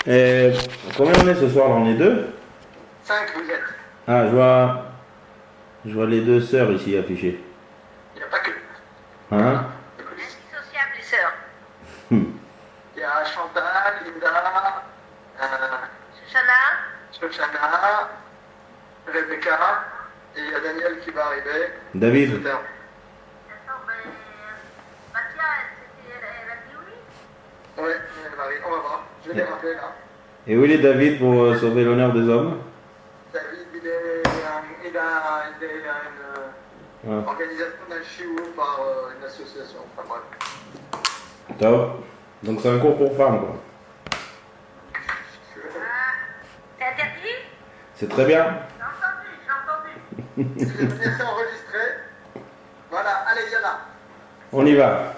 Et combien on est ce soir là? On est deux? 5 vous êtes. Ah, je vois les deux sœurs ici affichées. Il n'y a pas que. Hein? Indissociables, les sœurs. Il y a Chantal, Linda, Shoshana, Rebecca, et il y a Daniel qui va arriver. David. Etc. Attends, mais Mathia, elle a dit oui. Ouais, elle va arriver. On va voir. Je vais les rappeler là. Et où il est David pour sauver l'honneur des hommes? David, il a une organisation d'un chiou par une association. Enfin bref. Top. Donc c'est un cours pour femmes quoi. C'est interdit? C'est très bien. J'ai entendu. Je vais vous laisser enregistrer. Voilà, allez, il y en a. On y va.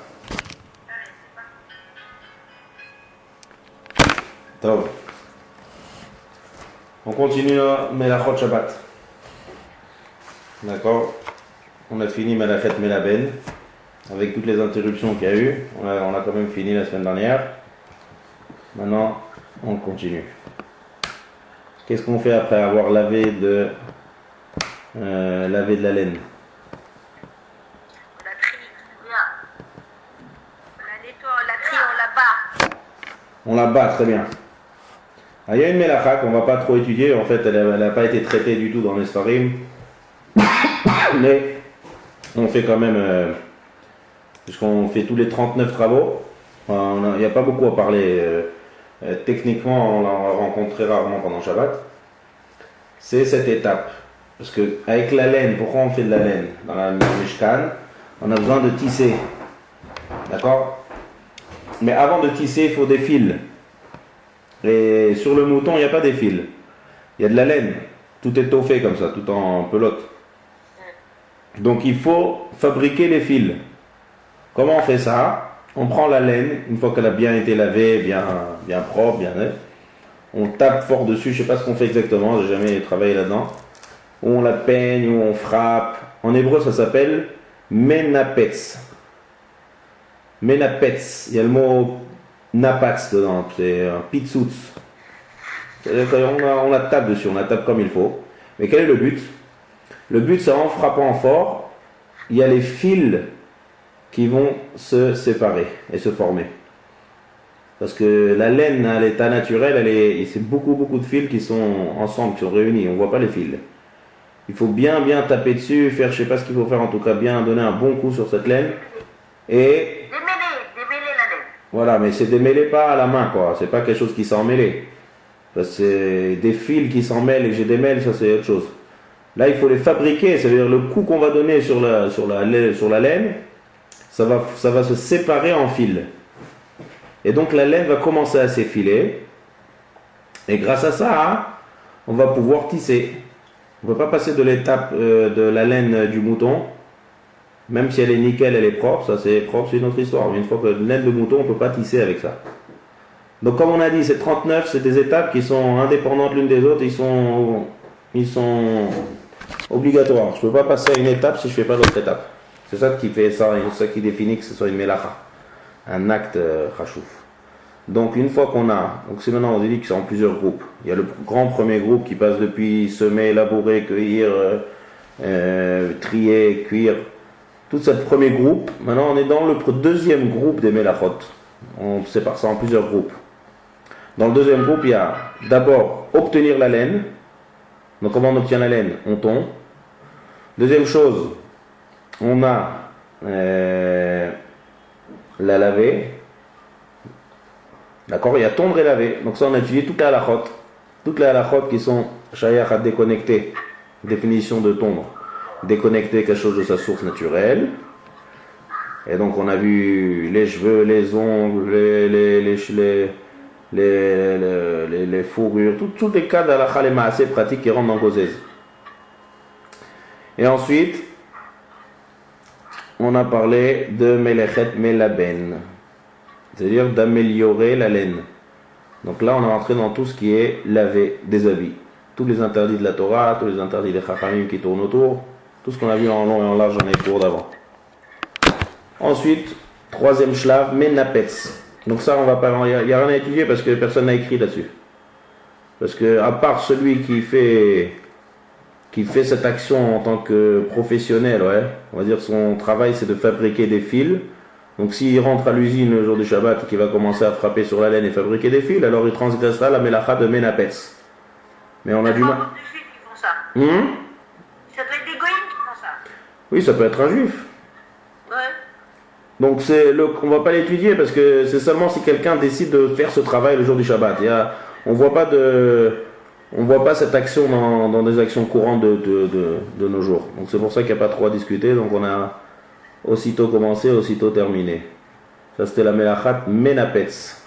Top. On continue Melachot Shabbat. D'accord. On a fini Melachet Melaben. Avec toutes les interruptions qu'il y a eu. On a quand même fini la semaine dernière. Maintenant, on continue. Qu'est-ce qu'on fait après avoir lavé de la laine? On la trie, bien. On la nettoie, on la trie, on la bat. On la bat, très bien. Ah, il y a une mélacha qu'on ne va pas trop étudier, en fait elle n'a pas été traitée du tout dans les Sfarim. Mais on fait quand même, puisqu'on fait tous les 39 travaux, il n'y a pas beaucoup à parler. Techniquement, on la rencontre très rarement pendant Shabbat. C'est cette étape. Parce que avec la laine, pourquoi on fait de la laine dans la Mishkan? On a besoin de tisser. D'accord? Mais avant de tisser, il faut des fils. Et sur le mouton, il n'y a pas des fils. Il y a de la laine. Tout est toffé comme ça, tout en pelote. Donc il faut fabriquer les fils. Comment on fait ça? On prend la laine, une fois qu'elle a bien été lavée, bien propre, bien nette. On tape fort dessus, je ne sais pas ce qu'on fait exactement, j'ai jamais travaillé là-dedans. Ou on la peigne, ou on frappe. En hébreu, ça s'appelle menapetz. Menapetz, il y a le mot napatz dedans, c'est un pitsutz. On la tape dessus, on la tape comme il faut. Mais quel est le but? Le but, c'est en frappant fort, il y a les fils qui vont se séparer et se former. Parce que la laine, à l'état naturel, c'est beaucoup de fils qui sont ensemble, qui sont réunis, on ne voit pas les fils. Il faut bien taper dessus, faire, je ne sais pas ce qu'il faut faire, en tout cas bien donner un bon coup sur cette laine. Et Démêler la laine. voilà, mais c'est démêlé pas à la main, quoi. C'est pas quelque chose qui s'en mêlé. Parce que c'est des fils qui s'en mêlent et que je démêle, ça c'est autre chose. Là, il faut les fabriquer, c'est-à-dire le coup qu'on va donner sur la laine, ça va se séparer en fils. Et donc la laine va commencer à s'effiler. Et grâce à ça, on va pouvoir tisser. On ne peut pas passer de l'étape de la laine du mouton. Même si elle est nickel, elle est propre, ça c'est propre, c'est une autre histoire. Mais une fois que la laine de mouton, on ne peut pas tisser avec ça. Donc comme on a dit, c'est 39, c'est des étapes qui sont indépendantes l'une des autres, ils sont obligatoires. Je ne peux pas passer à une étape si je ne fais pas l'autre étape. C'est ça qui fait ça, c'est ça qui définit que ce soit une melacha, un acte chachouf. Donc une fois qu'on a, donc c'est maintenant on dit que c'est en plusieurs groupes. Il y a le grand premier groupe qui passe depuis semer, labourer, cueillir, trier, cuire. Tout ce premier groupe, maintenant on est dans le deuxième groupe des melachot. On sépare ça en plusieurs groupes. Dans le deuxième groupe, il y a d'abord obtenir la laine. Donc comment on obtient la laine? On tond. Deuxième chose, on a la laver. D'accord? Il y a tondre et laver. Donc ça on a étudié toute la halachot. Toutes les halachot qui sont shayach à déconnecter. Définition de tondre. Déconnecter quelque chose de sa source naturelle. Et donc on a vu les cheveux, les ongles, les fourrures, tous les cas d'halakha les assez pratiques qui rentrent dans Gozez. Et ensuite, on a parlé de melechet melaben, c'est-à-dire d'améliorer la laine. Donc là, on est rentré dans tout ce qui est laver des habits. Tous les interdits de la Torah, tous les interdits des Chachamim qui tournent autour, tout ce qu'on a vu en long et en large dans les cours d'avant. Ensuite, troisième shlav, menapetz. Donc ça, on va pas, il n'y a rien à étudier parce que personne n'a écrit là-dessus. Parce que à part celui qui fait cette action en tant que professionnel, ouais, on va dire son travail c'est de fabriquer des fils. Donc s'il rentre à l'usine le jour du Shabbat et qu'il va commencer à frapper sur la laine et fabriquer des fils, alors il transgressera la mélacha de Menapetz. Mais on a du mal. Des juifs qui font ça. Hmm? Ça doit être des goïms qui font ça. Oui, ça peut être un juif. Ouais. Donc on va pas l'étudier parce que c'est seulement si quelqu'un décide de faire ce travail le jour du Shabbat. On voit pas cette action dans des actions courantes de nos jours. Donc c'est pour ça qu'il n'y a pas trop à discuter. Donc on a aussitôt commencé, aussitôt terminé. Ça c'était la Melachat Menapetz.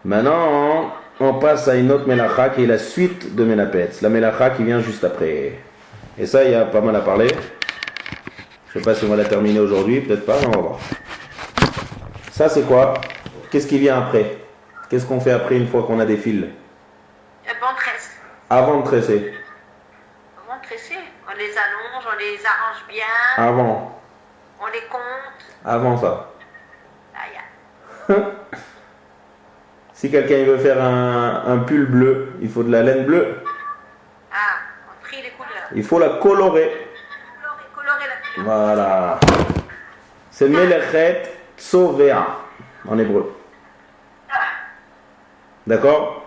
Maintenant, on passe à une autre Melacha qui est la suite de Menapetz. La Melacha qui vient juste après. Et ça, il y a pas mal à parler. Je ne sais pas si on va la terminer aujourd'hui, peut-être pas, mais on va voir. Ça c'est quoi? Qu'est-ce qui vient après? Qu'est-ce qu'on fait après une fois qu'on a des fils? On tresse. Avant de tresser. Comment tresser? On les allonge, on les arrange bien, Avant. on les compte. Avant ça. Là, y a- Si quelqu'un veut faire un pull bleu, il faut de la laine bleue. Ah, on trie les couleurs. Il faut la colorer. Colorer la couleur. Voilà. C'est Melechet Tsovea en hébreu. D'accord?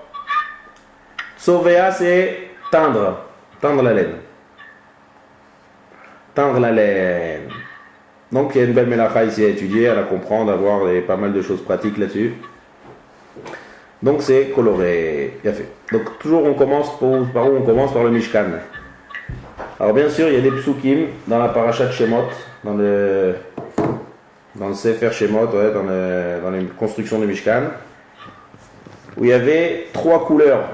Tsovea c'est teindre. Teindre la laine. Teindre la laine. Donc il y a une belle mélacha ici à étudier, à la comprendre, à voir pas mal de choses pratiques là-dessus. Donc c'est coloré. Bien fait. Donc toujours on commence par où on commence? Par le Mishkan. Alors bien sûr il y a des psukim dans la parasha de Shemot, dans le Sefer Shemot, ouais, dans les constructions du Mishkan, où il y avait 3 couleurs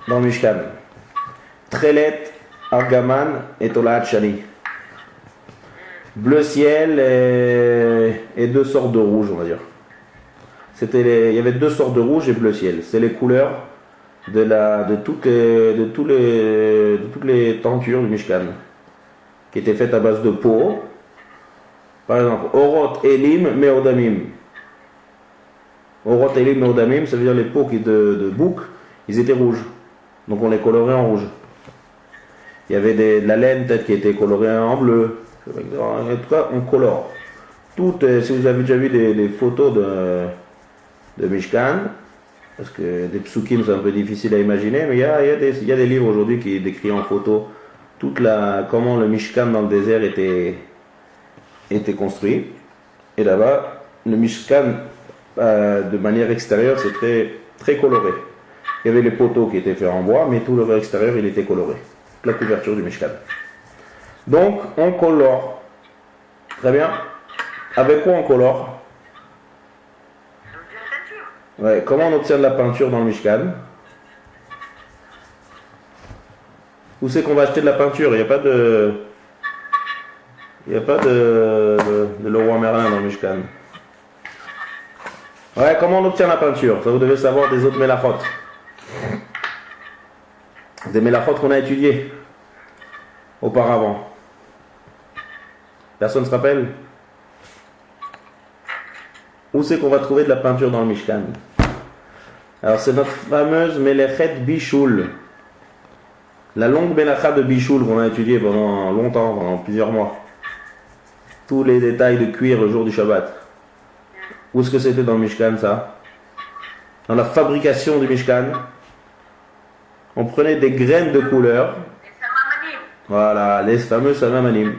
dans le Mishkan. Trelet, Argaman et Tolaat Shani. Bleu ciel et 2 sortes de rouge, on va dire. Il y avait 2 sortes de rouge et bleu ciel. C'est les couleurs de toutes les tentures du Mishkan, qui étaient faites à base de peau. Par exemple, Orot Elim Meodamim. Orot Elim Meodamim, ça veut dire les peaux de bouc, ils étaient rouges. Donc on les colorait en rouge. Il y avait de la laine peut-être qui était colorée en bleu. En tout cas, on colore. Si vous avez déjà vu des photos de Mishkan, parce que des psukim c'est un peu difficile à imaginer, mais il y a des livres aujourd'hui qui décrivent en photo comment le Mishkan dans le désert était construit. Et là-bas, le Mishkan, de manière extérieure, c'est très, très coloré. Il y avait les poteaux qui étaient faits en bois, mais tout le reste extérieur, il était coloré. La couverture du Mishkan. Donc, on colore. Très bien. Avec quoi on colore? Ouais. Comment on obtient de la peinture dans le Mishkan? Où c'est qu'on va acheter de la peinture? Il n'y a pas de Leroy Merlin dans le Mishkan. Ouais, comment on obtient la peinture? Ça, vous devez savoir des autres mélachot. Des mélachot qu'on a étudiés auparavant. Personne ne se rappelle? Où c'est qu'on va trouver de la peinture dans le Mishkan? Alors c'est notre fameuse Melechet Bishul. La longue Melacha de Bishul qu'on a étudiée pendant longtemps, pendant plusieurs mois. Tous les détails de cuir le jour du Shabbat. Où est-ce que c'était dans le Mishkan ça? Dans la fabrication du Mishkan. On prenait des graines de couleur. Voilà, les fameux samamanim.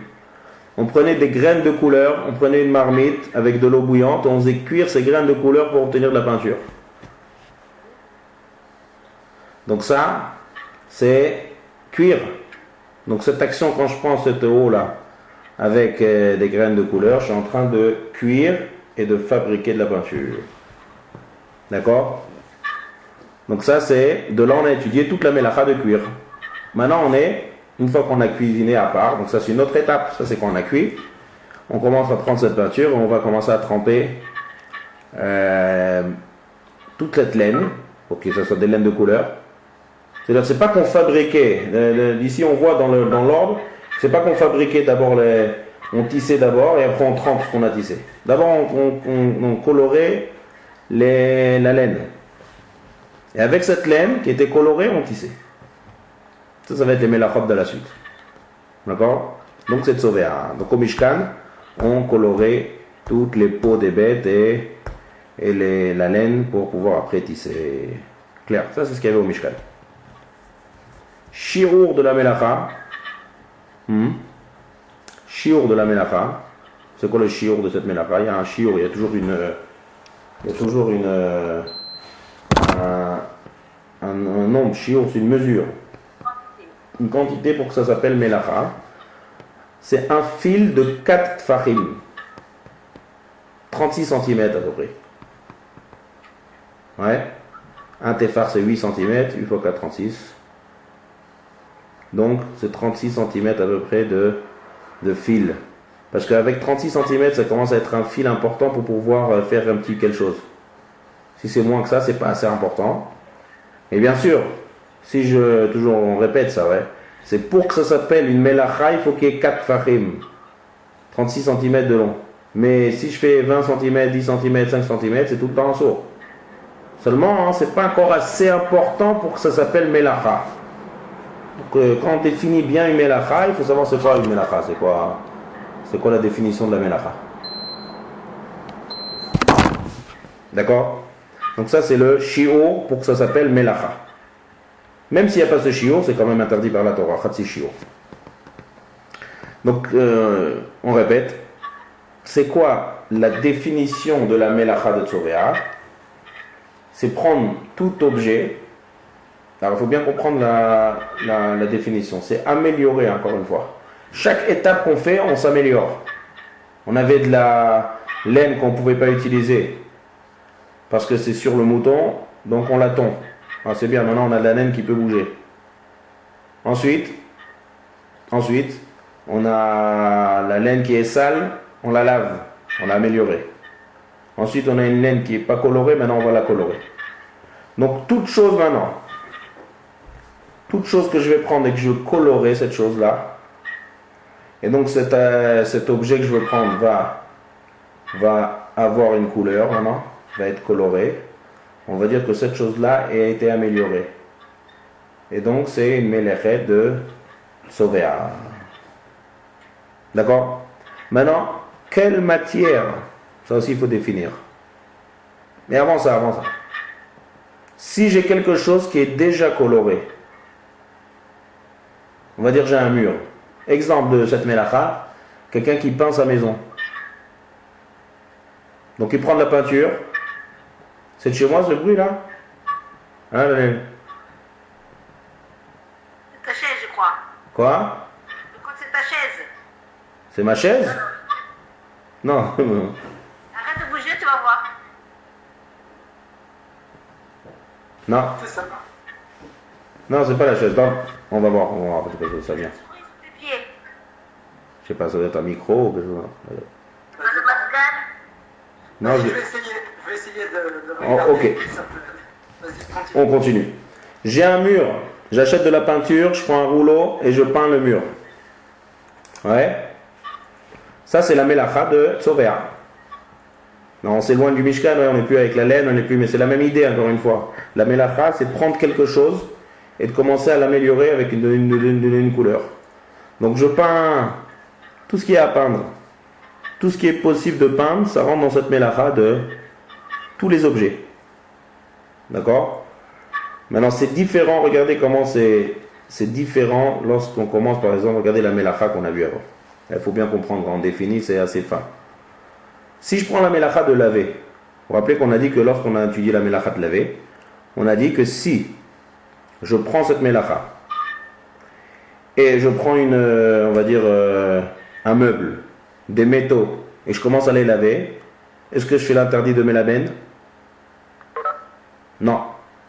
On prenait des graines de couleur, on prenait une marmite avec de l'eau bouillante, on faisait cuire ces graines de couleur pour obtenir de la peinture. Donc ça, c'est cuire. Donc cette action, quand je prends cette eau là, avec des graines de couleur, je suis en train de cuire et de fabriquer de la peinture. D'accord? Donc ça c'est, de là on a étudié toute la mélacha de cuir. Maintenant une fois qu'on a cuisiné à part, donc ça c'est une autre étape, ça c'est quand on a cuit, on commence à prendre cette peinture et on va commencer à tremper toute cette laine, pour que ce soit des laines de couleur. C'est-à-dire c'est pas qu'on fabriquait, ici on voit dans l'ordre, c'est pas qu'on fabriquait d'abord on tissait d'abord et après on trempe ce qu'on a tissé. D'abord on colorait la laine. Et avec cette laine qui était colorée, on tissait. Ça va être les mélachot de la suite. D'accord? Donc c'est Tzovéa. Donc au Mishkan, on colorait toutes les peaux des bêtes et la laine pour pouvoir après tisser. Clair? Ça c'est ce qu'il y avait au Mishkan. Shirour de la Melacha. Shiur de la Melacha. C'est quoi le shiur de cette Melacha? Il y a un shiur, il y a toujours un nombre. Shiur, c'est une mesure. Une quantité pour que ça s'appelle Melacha. C'est un fil de 4 tfachim. 36 cm à peu près. Ouais. Un tefar c'est 8 cm, 8 fois 4, 36. Donc c'est 36 cm à peu près de fil. Parce qu'avec 36 cm, ça commence à être un fil important pour pouvoir faire un petit quelque chose. Si c'est moins que ça, c'est pas assez important. Et bien sûr, toujours on répète ça, ouais. C'est pour que ça s'appelle une melacha, il faut qu'il y ait 4 fachim. 36 cm de long. Mais si je fais 20 cm, 10 cm, 5 cm, c'est tout le temps un saut. Seulement, c'est pas encore assez important pour que ça s'appelle melacha. Donc, quand on définit bien une melacha, il faut savoir c'est quoi une melacha, c'est quoi la définition de la melacha. D'accord? Donc ça c'est le shiur pour que ça s'appelle melacha. Même s'il n'y a pas ce shiur, c'est quand même interdit par la Torah, chatsi shiur. Donc on répète, c'est quoi la définition de la melacha de Tzovéa? C'est prendre tout objet. Alors il faut bien comprendre la définition. C'est améliorer encore une fois. Chaque étape qu'on fait, on s'améliore. On avait de la laine qu'on ne pouvait pas utiliser parce que c'est sur le mouton, donc on la tond. Alors c'est bien, maintenant on a de la laine qui peut bouger. Ensuite, on a la laine qui est sale, on la lave, on l'a améliorée. Ensuite, on a une laine qui n'est pas colorée, maintenant on va la colorer. Donc toute chose maintenant, toute chose que je vais prendre et que je veux colorer cette chose-là, et donc cet objet que je veux prendre va avoir une couleur maintenant, va être coloré. On va dire que cette chose-là a été améliorée. Et donc c'est une mélechet de Tzovéa. D'accord? Maintenant, quelle matière? Ça aussi il faut définir. Mais avant ça. Si j'ai quelque chose qui est déjà coloré, on va dire j'ai un mur. Exemple de cette melacha, quelqu'un qui peint sa maison. Donc il prend de la peinture. C'est de chez moi ce bruit là? Hein, Ta chaise, je crois. Quoi? Je crois que c'est ta chaise. C'est ma chaise? Non. Arrête de bouger, tu vas voir. Non. C'est ça. Non, c'est pas la chaise. Non. On va voir peut-être que ça vient. Oui, sous tes pieds. Je sais pas, ça doit être un micro ou quelque chose. Le masgal. Non, Je vais essayer de Oh, regarder. ok. Ça peut- Vas-y, continue. On continue. J'ai un mur. J'achète de la peinture, je prends un rouleau et je peins le mur. Ouais. Ça, c'est la melacha de Tzovéa. Non, on s'éloigne du Mishkan, ouais, on n'est plus avec la laine, on n'est plus, mais c'est la même idée encore une fois. La melacha, c'est prendre quelque chose et de commencer à l'améliorer avec une couleur. Donc je peins tout ce qu'il y a à peindre. Tout ce qui est possible de peindre, ça rentre dans cette melacha de tous les objets. D'accord? Maintenant c'est différent, regardez comment c'est différent lorsqu'on commence par exemple, regardez la melacha qu'on a vue avant. Il faut bien comprendre, quand on définit, c'est assez fin. Si je prends la melacha de laver, vous vous rappelez qu'on a dit que lorsqu'on a étudié la melacha de laver, on a dit que si je prends cette melacha et je prends on va dire un meuble, des métaux, et je commence à les laver, est-ce que je fais l'interdit de Melaben? Non,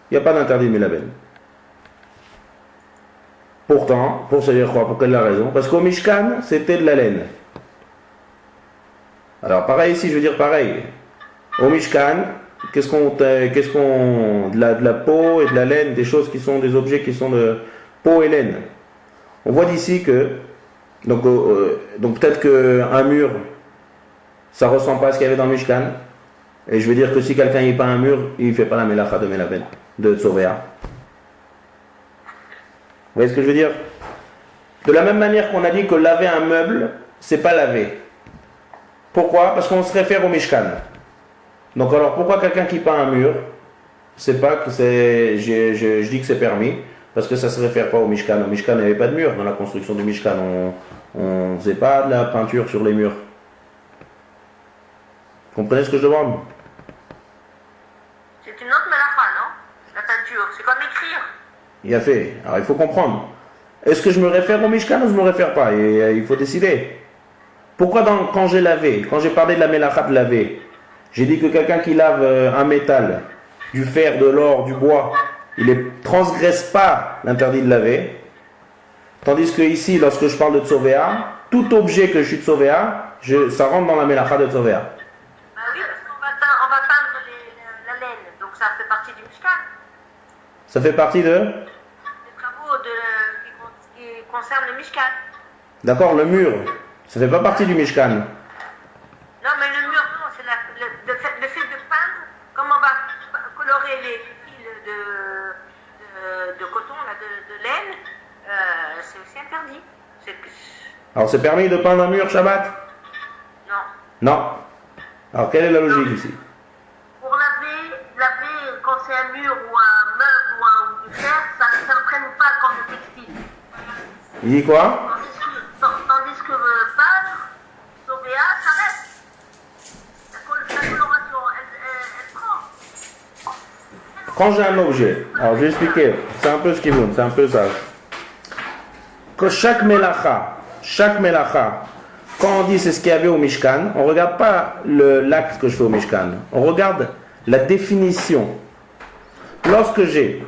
il n'y a pas d'interdit de Melaben. Pourtant, pour se dire quoi? Pour quelle raison? Parce qu'au Mishkan, c'était de la laine. Alors pareil ici, je veux dire pareil. Au Mishkan, de la peau et de la laine, des choses qui sont des objets qui sont de peau et laine. On voit d'ici que Donc peut-être qu'un mur, ça ne ressemble pas à ce qu'il y avait dans le Mishkan. Et je veux dire que si quelqu'un y peint un mur, il ne fait pas la melacha de Melaben, de Tzovea. Vous voyez ce que je veux dire? De la même manière qu'on a dit que laver un meuble, c'est pas laver. Pourquoi? Parce qu'on se réfère au Mishkan. Donc alors pourquoi quelqu'un qui peint un mur, c'est pas que c'est, je dis que c'est permis, parce que ça se réfère pas au Mishkan. Au Mishkan, il n'y avait pas de mur. Dans la construction du Mishkan, on ne faisait pas de la peinture sur les murs. Vous comprenez ce que je demande? C'est une autre melacha, non? La peinture, c'est comme écrire. Il a fait. Alors il faut comprendre. Est-ce que je me réfère au Mishkan ou je ne me réfère pas? Et il faut décider. Pourquoi quand j'ai lavé, quand j'ai parlé de la melacha de laver, j'ai dit que quelqu'un qui lave un métal, du fer, de l'or, du bois, il ne transgresse pas l'interdit de laver. Tandis que ici, lorsque je parle de Tzovea, tout objet que je suis Tzovea, ça rentre dans la melacha de Tzovea. Bah oui, parce qu'on va peindre la laine, donc ça fait partie du Mishkan. Ça fait partie de? Les travaux qui concernent le Mishkan. D'accord, le mur. Ça ne fait pas partie du Mishkan. Non, mais le mur, non, c'est le fait de peindre, comme on va colorer les fils de coton, là, de laine, c'est aussi interdit. Alors c'est permis de peindre un mur Shabbat? Non. Non. Alors quelle est la logique ici? Pour laver quand c'est un mur ou un meuble ou du fer, ça ne s'entraîne pas comme le textile. Il dit quoi? Tandis que peindre, Tzovea, ça reste. La coloration, elle prend. Quand j'ai un objet, alors je vais expliquer, c'est un peu ce qu'il veut, c'est un peu ça. Que chaque melacha, quand on dit c'est ce qu'il y avait au Mishkan, on ne regarde pas l'acte que je fais au Mishkan, on regarde la définition. Lorsque j'ai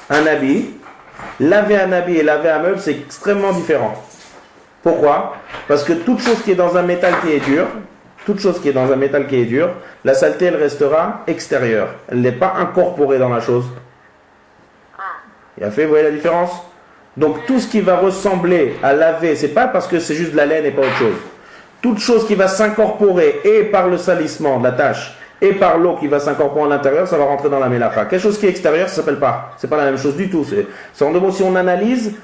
un habit, laver un habit et laver un meuble, c'est extrêmement différent. Pourquoi? Parce que toute chose qui est dans un métal qui est dur, la saleté elle restera extérieure. Elle n'est pas incorporée dans la chose. Il a fait, vous voyez la différence? Donc tout ce qui va ressembler à laver, c'est pas parce que c'est juste de la laine et pas autre chose. Toute chose qui va s'incorporer et par le salissement de la tâche et par l'eau qui va s'incorporer à l'intérieur, ça va rentrer dans la melacha. Quelque chose qui est extérieur, ça s'appelle pas. C'est pas la même chose du tout. C'est en deux mots, si on analyse,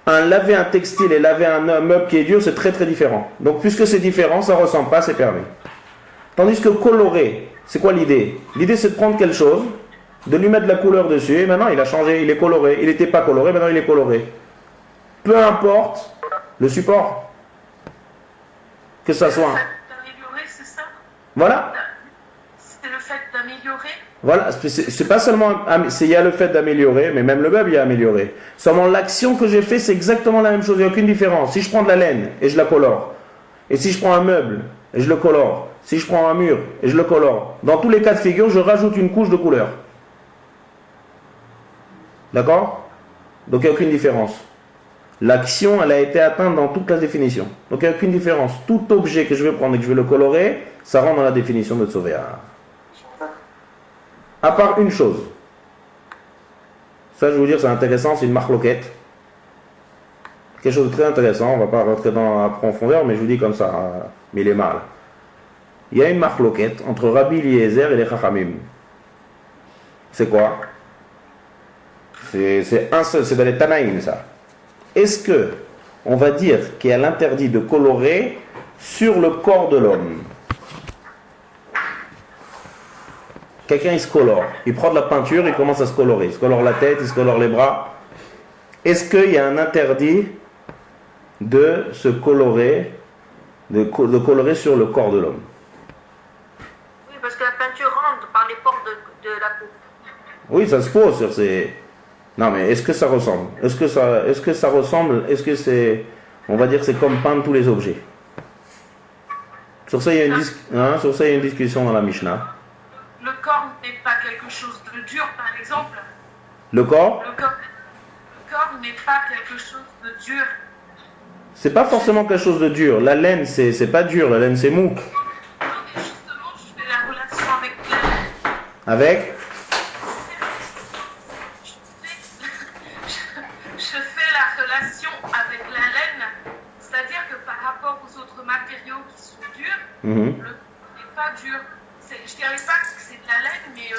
laver un textile et laver un meuble qui est dur, c'est très très différent. Donc puisque c'est différent, ça ressemble pas, c'est permis. Tandis que colorer, c'est quoi l'idée? L'idée c'est de prendre quelque chose, de lui mettre de la couleur dessus, et maintenant il a changé, il est coloré. Il n'était pas coloré, maintenant il est coloré. Peu importe le support. Que ça soit. Le fait d'améliorer, c'est ça? Voilà. C'est le fait d'améliorer? Voilà, c'est pas seulement, il y a le fait d'améliorer, mais même le meuble il a amélioré. Seulement l'action que j'ai fait, c'est exactement la même chose, il n'y a aucune différence. Si je prends de la laine et je la colore, et si je prends un meuble et je le colore, si je prends un mur et je le colore, dans tous les cas de figure, je rajoute une couche de couleur. D'accord? Donc il n'y a aucune différence. L'action, elle a été atteinte dans toute la définition. Donc il n'y a aucune différence. Tout objet que je vais prendre et que je vais le colorer, ça rentre dans la définition de Tzovea. À part une chose. Ça, je vais vous dire, c'est intéressant, c'est une marloquette. Quelque chose de très intéressant, on ne va pas rentrer dans la profondeur, mais je vous dis comme ça, mais il est mal. Il y a une marloquette entre Rabbi Eliezer et les Chachamim. C'est quoi? C'est dans les Tanaïm, ça. Est-ce que on va dire qu'il y a l'interdit de colorer sur le corps de l'homme? Quelqu'un il se colore, il prend de la peinture, il commence à se colorer, il se colore la tête, il se colore les bras. Est-ce qu'il y a un interdit de se colorer, de colorer sur le corps de l'homme? Oui, parce que la peinture rentre par les pores de la peau. Oui, ça se pose sur ces... Non, mais est-ce que ça ressemble? Est-ce que ça ressemble? Est-ce que c'est... On va dire que c'est comme peindre tous les objets. Sur ça, il y a une discussion dans la Mishnah. Le corps n'est pas quelque chose de dur, par exemple. Le corps? Le corps n'est pas quelque chose de dur. C'est pas forcément quelque chose de dur. La laine, c'est pas dur. La laine, c'est mou. Non, mais justement, je fais la relation avec la... Avec? Je fais la relation avec la laine. C'est-à-dire Mhm. Le n'est pas dur. Je dirais pas que c'est de la laine, mais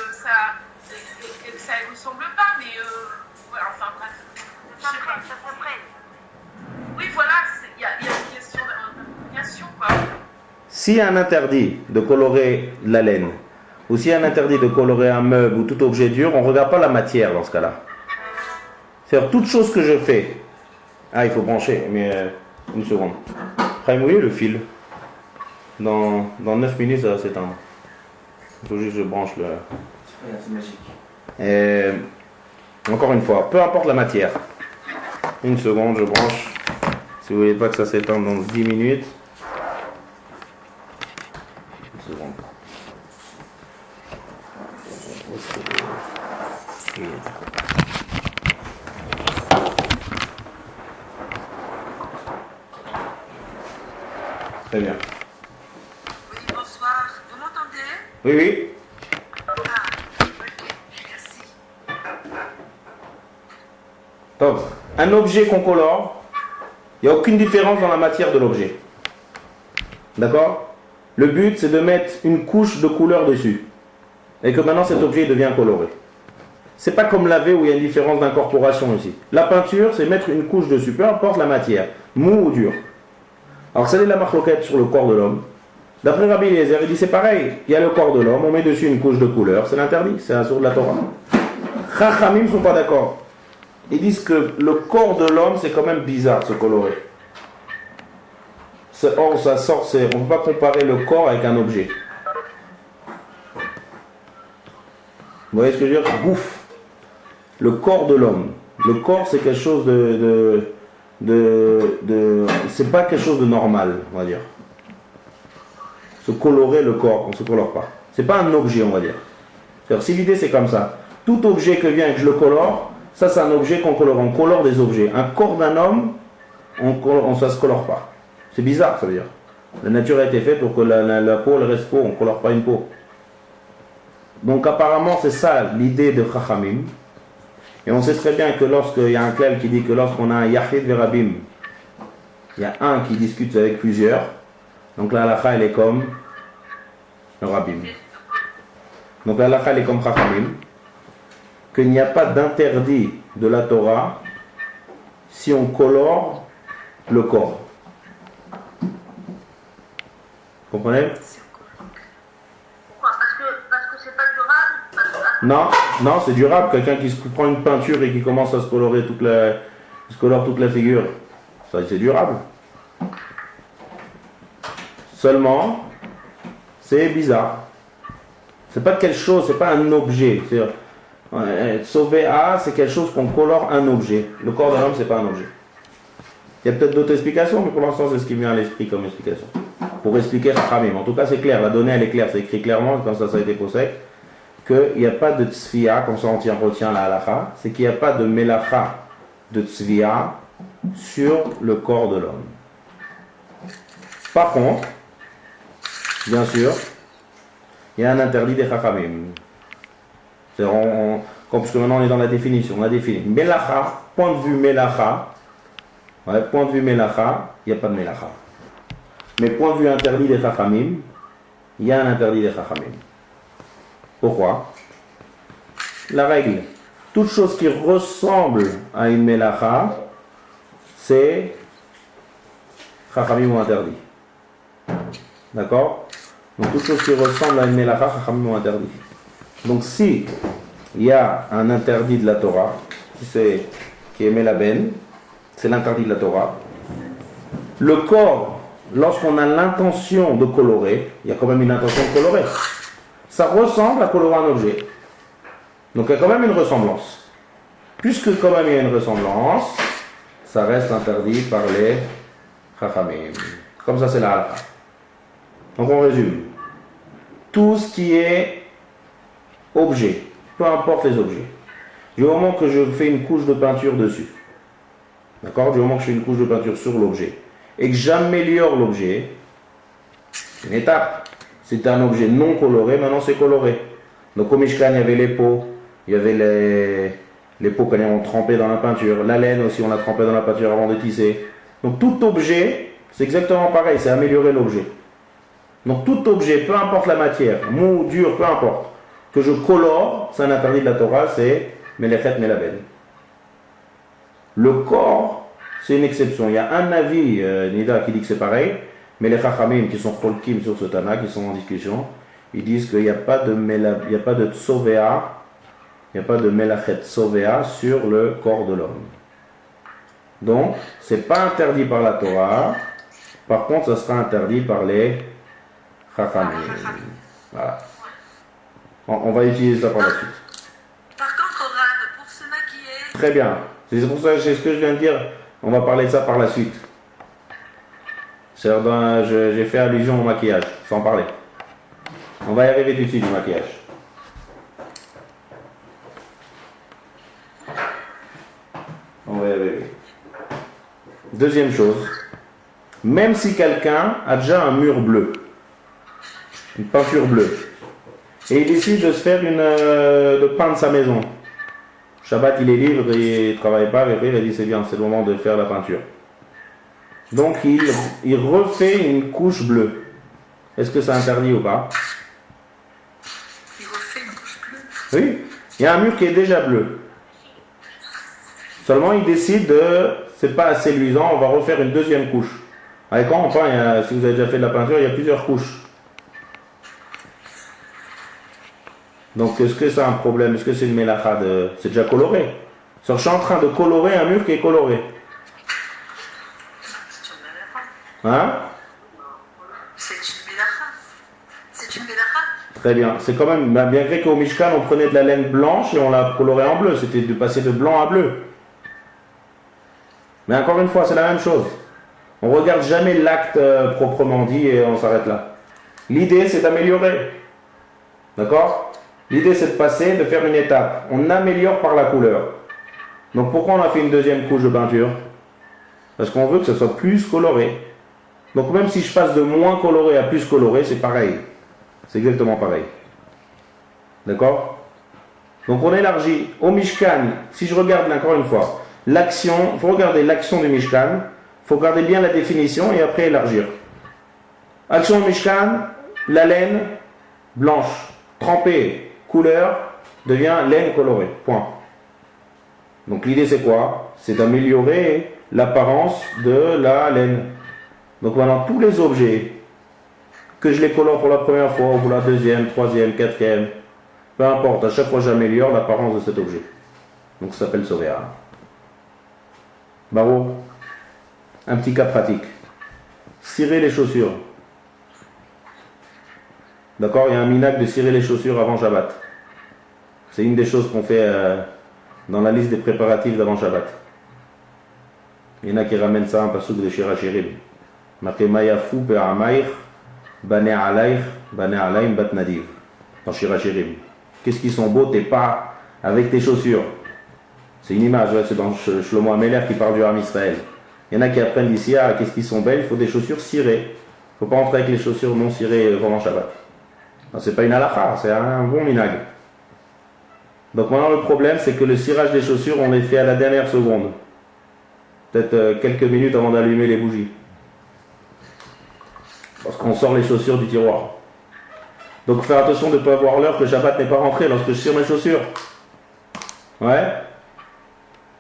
ça ne ressemble pas, mais voilà, enfin bref. Ça s'apprenne. Oui, voilà, il y a une question d'appropriation, quoi. S'il y a un interdit de colorer la laine, ou s'il y a un interdit de colorer un meuble ou tout objet dur, on ne regarde pas la matière dans ce cas-là. C'est-à-dire, toute chose que je fais. Ah, il faut brancher, mais une seconde. Chaim, oui, le fil. Dans 9 minutes, ça va s'éteindre. Il faut juste que je branche le. C'est magique. Et, encore une fois, peu importe la matière. Une seconde, je branche. Si vous voulez pas que ça s'étende dans 10 minutes. Une seconde. Très bien. Oui, bonsoir. Vous m'entendez? Oui, oui. Ah, ok, merci. Donc, un objet qu'on colore, il n'y a aucune différence dans la matière de l'objet. D'accord? Le but, c'est de mettre une couche de couleur dessus. Et que maintenant, cet objet devient coloré. C'est pas comme laver où il y a une différence d'incorporation ici. La peinture, c'est mettre une couche dessus, peu importe la matière, mou ou dur. Alors, c'est la marloquette sur le corps de l'homme. D'après Rabbi Eliezer, il dit c'est pareil. Il y a le corps de l'homme, on met dessus une couche de couleur, c'est l'interdit, c'est un sourd de la Torah. Chachamim ne sont pas d'accord. Ils disent que le corps de l'homme, c'est quand même bizarre de se colorer. Or, ça sort, on ne peut pas comparer le corps avec un objet. Vous voyez ce que je veux dire? Bouffe. Le corps de l'homme. Le corps, c'est quelque chose c'est pas quelque chose de normal, on va dire. Se colorer le corps, on ne se colore pas. C'est pas un objet, on va dire. C'est-à-dire, si l'idée c'est comme ça, tout objet que vient et que je le colore, ça c'est un objet qu'on colore. On colore des objets. Un corps d'un homme, ça ne se colore pas. C'est bizarre, ça veut dire. La nature a été faite pour que la peau elle reste peau, on ne colore pas une peau. Donc apparemment c'est ça l'idée de Chachamim. Et on sait très bien que lorsqu'il y a un klal qui dit que lorsqu'on a un Yachid Verabim, il y a un qui discute avec plusieurs, donc la halakha elle est comme le Rabim. Donc la halakha elle est comme Chachamim, qu'il n'y a pas d'interdit de la Torah si on colore le corps. Vous comprenez? Pourquoi? Parce que c'est pas durable? Non, c'est durable. Quelqu'un qui se prend une peinture et qui commence à se colorer toute la figure, ça c'est durable. Seulement, c'est bizarre. C'est pas quelque chose, c'est pas un objet. Sauver A, c'est quelque chose qu'on colore un objet. Le corps d'un homme, c'est pas un objet. Il y a peut-être d'autres explications, mais pour l'instant, c'est ce qui me vient à l'esprit comme explication. Pour expliquer Chachamim. En tout cas, c'est clair. La donnée, elle est claire. C'est écrit clairement, comme ça a été posé, qu'il n'y a pas de tzvia, comme ça on retient la halakha, c'est qu'il n'y a pas de melacha de tzvia sur le corps de l'homme. Par contre, bien sûr, il y a un interdit des Chachamim. Puisque maintenant on est dans la définition, on a défini. Melacha, point de vue melacha, point de vue melacha, il n'y a pas de melacha. Mais point de vue interdit des Chachamim, il y a un interdit des Chachamim. Pourquoi? La règle, toute chose qui ressemble à une melacha, c'est Chachamim ont interdit. D'accord? Donc toute chose qui ressemble à une melacha, Chachamim ont interdit. Donc si il y a un interdit de la Torah, qui est melaben, c'est l'interdit de la Torah. Le corps, lorsqu'on a l'intention de colorer, il y a quand même une intention de colorer. Ça ressemble à colorer un objet. Donc il y a quand même une ressemblance. Puisque quand même il y a une ressemblance, ça reste interdit par les Chachamim. Comme ça c'est la halakha. Donc on résume. Tout ce qui est objet, peu importe les objets, du moment que je fais une couche de peinture dessus, d'accord, du moment que je fais une couche de peinture sur l'objet, et que j'améliore l'objet, une étape. C'est un objet non coloré, maintenant c'est coloré. Donc au Mishkan, il y avait les peaux, il y avait les peaux qu'on a trempées dans la peinture, la laine aussi, on l'a trempée dans la peinture avant de tisser. Donc tout objet, c'est exactement pareil, c'est améliorer l'objet. Donc tout objet, peu importe la matière, mou, dur, peu importe, que je colore, c'est un interdit de la Torah, c'est Melechet Melaben. Le corps, c'est une exception. Il y a un avis, Nida, qui dit que c'est pareil, mais les Chachamim qui sont Cholkim sur ce Tana, qui sont en discussion, ils disent qu'il n'y a pas de Tsovea, il n'y a pas de Melachet Tsovea sur le corps de l'homme. Donc, ce n'est pas interdit par la Torah, par contre, ça sera interdit par les Chachamim. Voilà. On va utiliser ça par la suite. Par contre, Oran, pour se maquiller. Très bien. C'est pour ça que c'est ce que je viens de dire. On va parler de ça par la suite. J'ai fait allusion au maquillage, sans parler. On va y arriver tout de suite du maquillage. On va y arriver. Deuxième chose. Même si quelqu'un a déjà un mur bleu, une peinture bleue, et il décide de se faire de peindre sa maison. Shabbat, il est libre, il ne travaille pas, et après il a dit c'est bien, c'est le moment de faire la peinture. Donc il refait une couche bleue. Est-ce que c'est interdit ou pas? Il refait une couche bleue. Oui, il y a un mur qui est déjà bleu. Seulement il décide c'est pas assez luisant, on va refaire une deuxième couche. Avec quoi on peint, si vous avez déjà fait de la peinture, il y a plusieurs couches. Donc, est-ce que c'est un problème? Est-ce que c'est une mélacha c'est déjà coloré? Je suis en train de colorer un mur qui est coloré. Hein? C'est une mélacha. C'est une mélacha. Très bien. C'est quand même, bien vrai qu'au Mishkan, on prenait de la laine blanche et on la colorait en bleu. C'était de passer de blanc à bleu. Mais encore une fois, c'est la même chose. On ne regarde jamais l'acte proprement dit et on s'arrête là. L'idée, c'est d'améliorer. D'accord? L'idée, c'est de passer, de faire une étape. On améliore par la couleur. Donc pourquoi on a fait une deuxième couche de peinture? Parce qu'on veut que ça soit plus coloré. Donc même si je passe de moins coloré à plus coloré, c'est pareil. C'est exactement pareil. D'accord? Donc on élargit. Au Mishkan, si je regarde encore une fois, l'action, il faut regarder l'action du Mishkan, il faut regarder bien la définition et après élargir. Action au Mishkan, la laine blanche, trempée, couleur, devient laine colorée. Point. Donc l'idée c'est quoi? C'est d'améliorer l'apparence de la laine. Donc maintenant tous les objets, que je les colore pour la première fois, ou pour la deuxième, troisième, quatrième, peu importe, à chaque fois j'améliore l'apparence de cet objet. Donc ça s'appelle Sovea. Baro, un petit cas pratique. Cirer les chaussures. D'accord, il y a un minhag de cirer les chaussures avant Shabbat. C'est une des choses qu'on fait dans la liste des préparatifs d'avant Shabbat. Il y en a qui ramènent ça un passouk de Shira Shirim. Marqué Mayafou Pe'amaïr, Bane Alayr, Bane Alayim Bat Nadiv. Dans Shira Shirim. Qu'est-ce qu'ils sont beaux tes pas avec tes chaussures. C'est une image, ouais, c'est dans Shlomo Ameler qui parle du Ham Israël. Il y en a qui apprennent ici, qu'est-ce qu'ils sont belles, il faut des chaussures cirées. Il ne faut pas entrer avec les chaussures non cirées pendant Shabbat. Ce n'est pas une halakha, c'est un bon minhag. Donc maintenant le problème c'est que le cirage des chaussures on les fait à la dernière seconde. Peut-être quelques minutes avant d'allumer les bougies. Parce qu'on sort les chaussures du tiroir. Donc faire attention de ne pas avoir l'heure que Shabbat n'est pas rentré lorsque je cire mes chaussures. Ouais.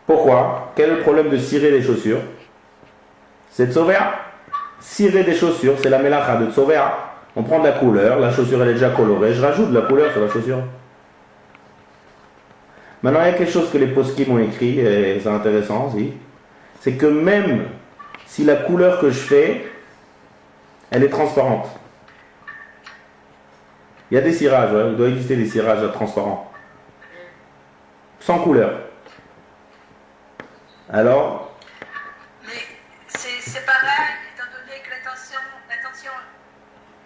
Pourquoi? Quel est le problème de cirer les chaussures? C'est de Tsovea. Cirer des chaussures, c'est la mélacha de Tsovea. On prend de la couleur, la chaussure elle est déjà colorée, je rajoute de la couleur sur la chaussure. Maintenant, il y a quelque chose que les poskim ont écrit, et c'est intéressant aussi, c'est que même si la couleur que je fais, elle est transparente. Il y a des cirages, il doit exister des cirages transparents. Sans couleur. Alors? Mais c'est pareil, étant donné que l'intention,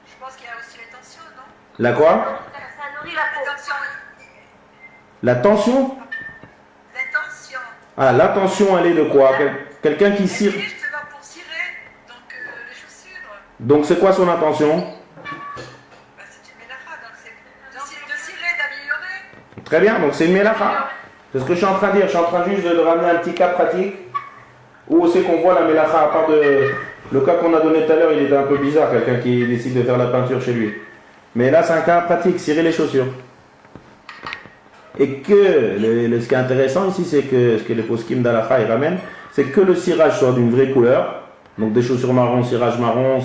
je pense qu'il y a aussi l'intention, non? La quoi? Ça nourrit la peau. L'intention. La tension? L'intention. Ah, l'intention, elle est de quoi? Quelqu'un qui cire. Elle est justement pour cirer, donc les chaussures. Donc c'est quoi son intention? Bah, c'est une mélacha, donc c'est de cirer, d'améliorer. Très bien, donc c'est une mélacha. C'est ce que je suis en train de dire. Je suis en train juste de ramener un petit cas pratique où c'est qu'on voit la mélacha, à part Le cas qu'on a donné tout à l'heure, il était un peu bizarre, quelqu'un qui décide de faire la peinture chez lui. Mais là, c'est un cas pratique, cirer les chaussures. Et que, ce qui est intéressant ici, c'est que ce que les poskim d'Alacha ils ramènent, c'est que le cirage soit d'une vraie couleur, donc des chaussures marron, cirage marron,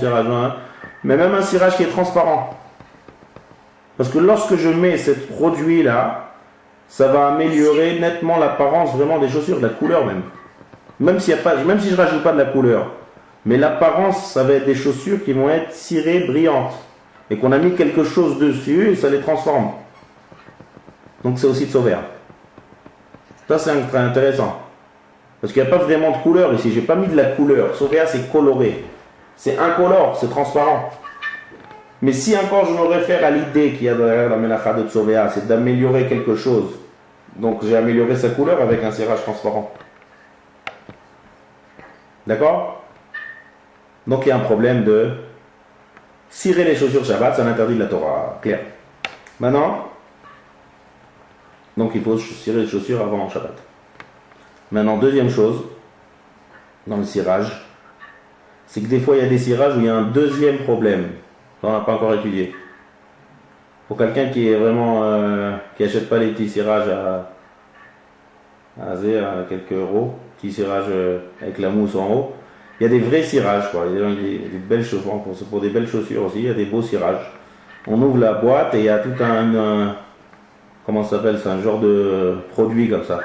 mais même un cirage qui est transparent. Parce que lorsque je mets ce produit-là, ça va améliorer nettement l'apparence vraiment des chaussures, de la couleur même. Même si je ne rajoute pas de la couleur. Mais l'apparence, ça va être des chaussures qui vont être cirées, brillantes. Et qu'on a mis quelque chose dessus et ça les transforme. Donc c'est aussi de sauver. Ça c'est très intéressant. Parce qu'il n'y a pas vraiment de couleur ici. J'ai pas mis de la couleur. Sauver c'est coloré. C'est incolore, c'est transparent. Mais si encore je me réfère à l'idée qu'il y a derrière la mélacha de Tsovea, c'est d'améliorer quelque chose. Donc j'ai amélioré sa couleur avec un cirage transparent. D'accord? Donc il y a un problème de cirer les chaussures Shabbat, c'est un interdit de la Torah. Clair. Maintenant, donc il faut cirer les chaussures avant Shabbat. Maintenant, deuxième chose, dans le cirage, c'est que des fois il y a des cirages où il y a un deuxième problème. On n'a pas encore étudié. Pour quelqu'un qui est vraiment qui n'achète pas les petits cirages à quelques euros, petits cirages avec la mousse en haut, il y a des vrais cirages, quoi. Il y a des belles chaussures, pour des belles chaussures aussi, il y a des beaux cirages. On ouvre la boîte et il y a tout comment ça s'appelle, c'est un genre de produit comme ça.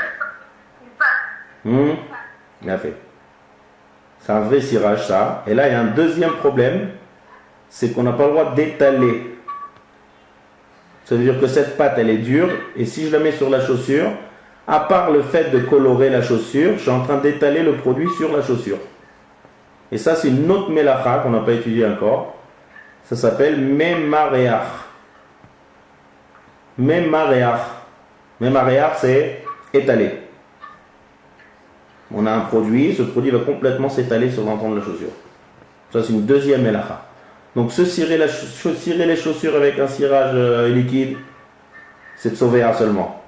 Bien fait. C'est un vrai cirage ça. Et là il y a un deuxième problème, c'est qu'on n'a pas le droit d'étaler. Ça veut dire que cette pâte elle est dure et si je la mets sur la chaussure, à part le fait de colorer la chaussure, je suis en train d'étaler le produit sur la chaussure. Et ça c'est une autre mélacha qu'on n'a pas étudié encore. Ça s'appelle memareach. Memareach. Memareach c'est étaler. On a un produit, ce produit va complètement s'étaler sur l'ensemble de la chaussure. Ça c'est une deuxième mélacha. Donc cirer les chaussures avec un cirage liquide, c'est de sauver seulement.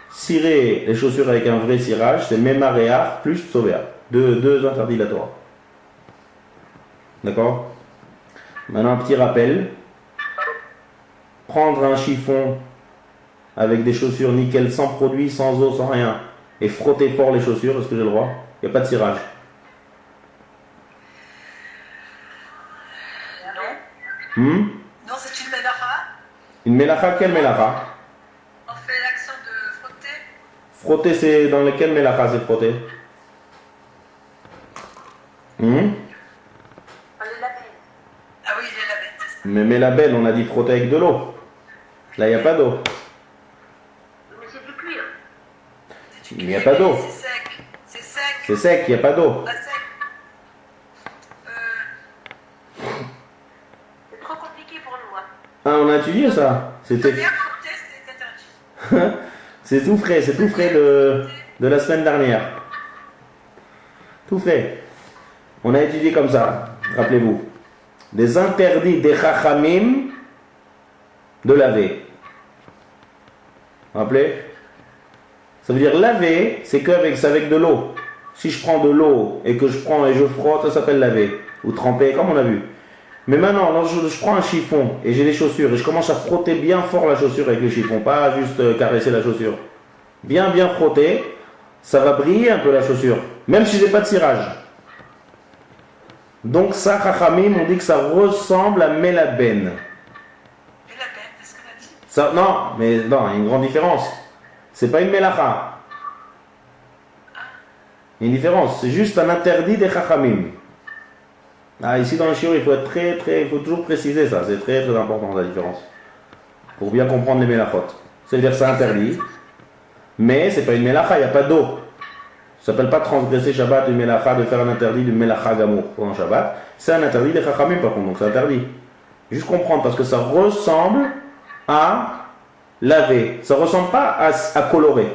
Cirer les chaussures avec un vrai cirage, c'est memareach plus sauver. Deux interdits de la Torah. D'accord? Maintenant un petit rappel. Prendre un chiffon avec des chaussures nickel, sans produit, sans eau, sans rien, et frotter fort les chaussures, est-ce que j'ai le droit? Il n'y a pas de cirage. Non, c'est une mélacha. Une mélacha, quelle mélacha? On fait l'action de frotter. Frotter, c'est dans lequel mélacha c'est frotter? On les labelle. Ah oui, il est la bête. Mais la belle, on a dit frotter avec de l'eau. Là, il n'y a pas d'eau. Mais c'est du cuir. Il n'y a pas d'eau. C'est sec. C'est sec. C'est sec, il n'y a pas d'eau. Pas sec. C'est trop compliqué pour nous. Hein. Ah, on a étudié ça. C'était Bien frotter, c'est interdit. c'est tout frais de la semaine dernière. Tout frais. On a étudié comme ça, rappelez-vous. Des interdits des chachamim de laver. Vous vous rappelez? Ça veut dire laver, c'est avec de l'eau. Si je prends de l'eau et que je prends et je frotte, ça s'appelle laver. Ou tremper, comme on a vu. Mais maintenant, lorsque je prends un chiffon et j'ai des chaussures et je commence à frotter bien fort la chaussure avec le chiffon, pas juste caresser la chaussure. Bien frotter, ça va briller un peu la chaussure, même si j'ai pas de cirage. Donc ça, Chachamim, on dit que ça ressemble à Melaben. Et la bête, est-ce qu'on a dit? Ça, non, mais non, il y a une grande différence. C'est pas une Melacha. Il y a une différence, c'est juste un interdit des Chachamim. Ah, ici dans le shiur, il faut être il faut toujours préciser ça, c'est très important la différence. Pour bien comprendre les Melachot. C'est-à-dire que c'est interdit, mais c'est pas une Melacha, il n'y a pas d'eau. Ça ne s'appelle pas transgresser Shabbat une Melacha, de faire un interdit d'une Melacha Gamour pendant Shabbat. C'est un interdit des Chachamim par contre, donc c'est interdit. Juste comprendre, parce que ça ressemble à laver. Ça ne ressemble pas à colorer.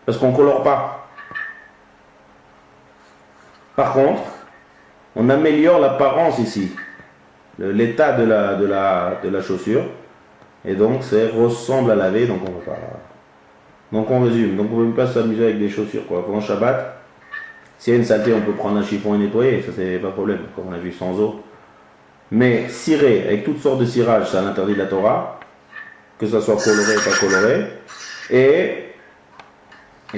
Parce qu'on ne colore pas. Par contre, on améliore l'apparence ici. L'état de la chaussure. Et donc, ça ressemble à laver, donc on va pas... Donc on résume, donc on ne veut pas s'amuser avec des chaussures quoi. Pendant Shabbat, S'il y a une saleté, on peut prendre un chiffon et nettoyer, ça c'est pas de problème, comme on a vu sans eau. Mais cirer avec toutes sortes de cirage, c'est un interdit de la Torah, que ça soit coloré ou pas coloré. Et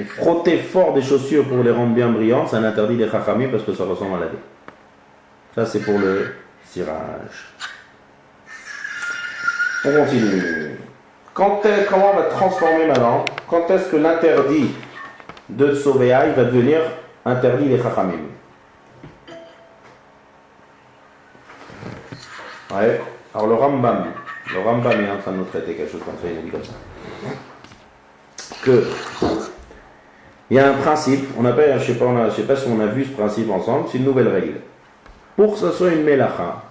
frotter fort des chaussures pour les rendre bien brillantes, c'est un interdit des chachamim parce que ça ressemble à la vie. Ça c'est pour le cirage. On continue. Comment on va transformer maintenant? Quand est-ce que l'interdit de Tsovéa va devenir interdit des chachamim? Ouais. Alors le Rambam est en train de nous traiter quelque chose comme ça, il nous dit comme ça. Que il y a un principe, on appelle, je sais pas si on a vu ce principe ensemble, c'est une nouvelle règle. Pour que ce soit une melacha,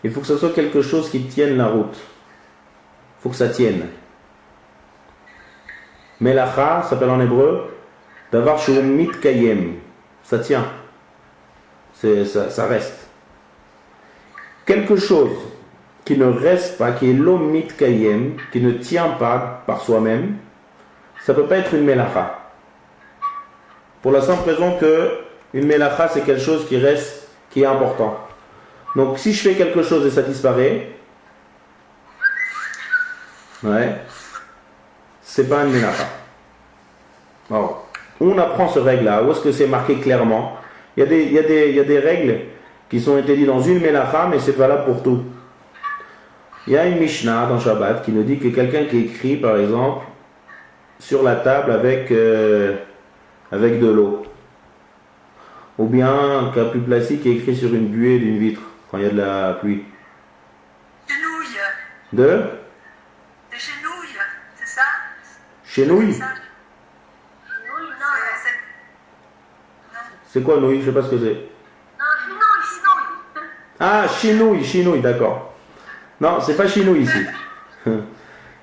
il faut que ce soit quelque chose qui tienne la route. Il faut que ça tienne. Melacha s'appelle en hébreu d'avar shu mitkayem. Ça tient. Ça reste. Quelque chose qui ne reste pas, qui est lo mitkayem, qui ne tient pas par soi-même, ça ne peut pas être une melacha. Pour la simple raison que une melacha c'est quelque chose qui reste, qui est important. Donc si je fais quelque chose et ça disparaît, ouais, c'est pas une melacha. Alors, on apprend ce règle-là. Où est-ce que c'est marqué clairement? Il y a des règles qui sont établies dans une melacha, mais c'est valable pour tout. Il y a une Mishnah dans Shabbat qui nous dit que quelqu'un qui écrit, par exemple, sur la table avec de l'eau, ou bien un cas plus classique qui est écrit sur une buée d'une vitre quand il y a de la pluie. Chenouille. De Chenouille, c'est ça? Chenouille. Oui, non. C'est quoi nouille? Je sais pas ce que c'est. Non, chinouille. Ah, chinouille, d'accord. Non, c'est pas chinouille ici.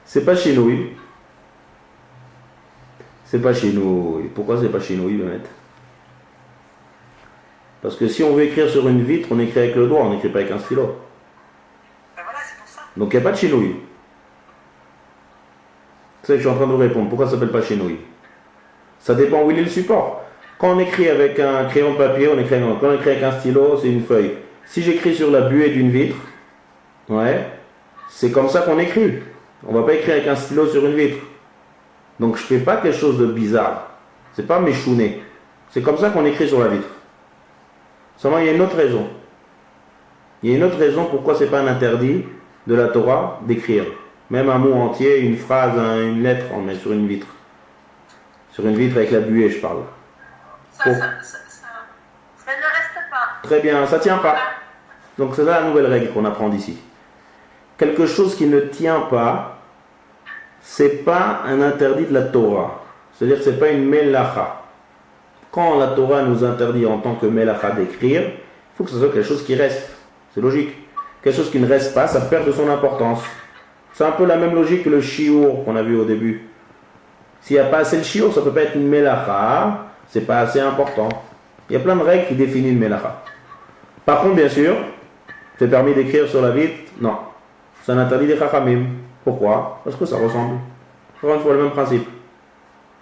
C'est pas chinouille. C'est pas chinouille. Pourquoi c'est pas chinouille, Bennett? Parce que si on veut écrire sur une vitre, on écrit avec le doigt, on n'écrit pas avec un stylo. Ben voilà, c'est pour ça. Donc il n'y a pas de chinouille. C'est ça que je suis en train de vous répondre. Pourquoi ça s'appelle pas chinouille? Ça dépend où il est le support. Quand on écrit avec un crayon de papier, quand on écrit avec un stylo, c'est une feuille. Si j'écris sur la buée d'une vitre, ouais, c'est comme ça qu'on écrit. On ne va pas écrire avec un stylo sur une vitre. Donc je ne fais pas quelque chose de bizarre. C'est pas méchouné. C'est comme ça qu'on écrit sur la vitre. Seulement il y a une autre raison. Il y a une autre raison pourquoi c'est pas un interdit de la Torah d'écrire. Même un mot entier, une phrase, une lettre, on met sur une vitre. Sur une vitre avec la buée, je parle. Ça ne reste pas. Très bien, ça tient pas. Donc c'est là la nouvelle règle qu'on apprend d'ici. Quelque chose qui ne tient pas, c'est pas un interdit de la Torah. C'est-à-dire que c'est pas une melacha. Quand la Torah nous interdit en tant que melacha d'écrire, il faut que ce soit quelque chose qui reste. C'est logique. Quelque chose qui ne reste pas, ça perd de son importance. C'est un peu la même logique que le shiur qu'on a vu au début. S'il n'y a pas assez de shiur, ça ne peut pas être une melacha, c'est pas assez important. Il y a plein de règles qui définissent une melacha. Par contre, bien sûr, c'est permis d'écrire sur la vitre? Non. C'est un interdit des chachamim. Pourquoi? Parce que ça ressemble. Encore une fois, le même principe.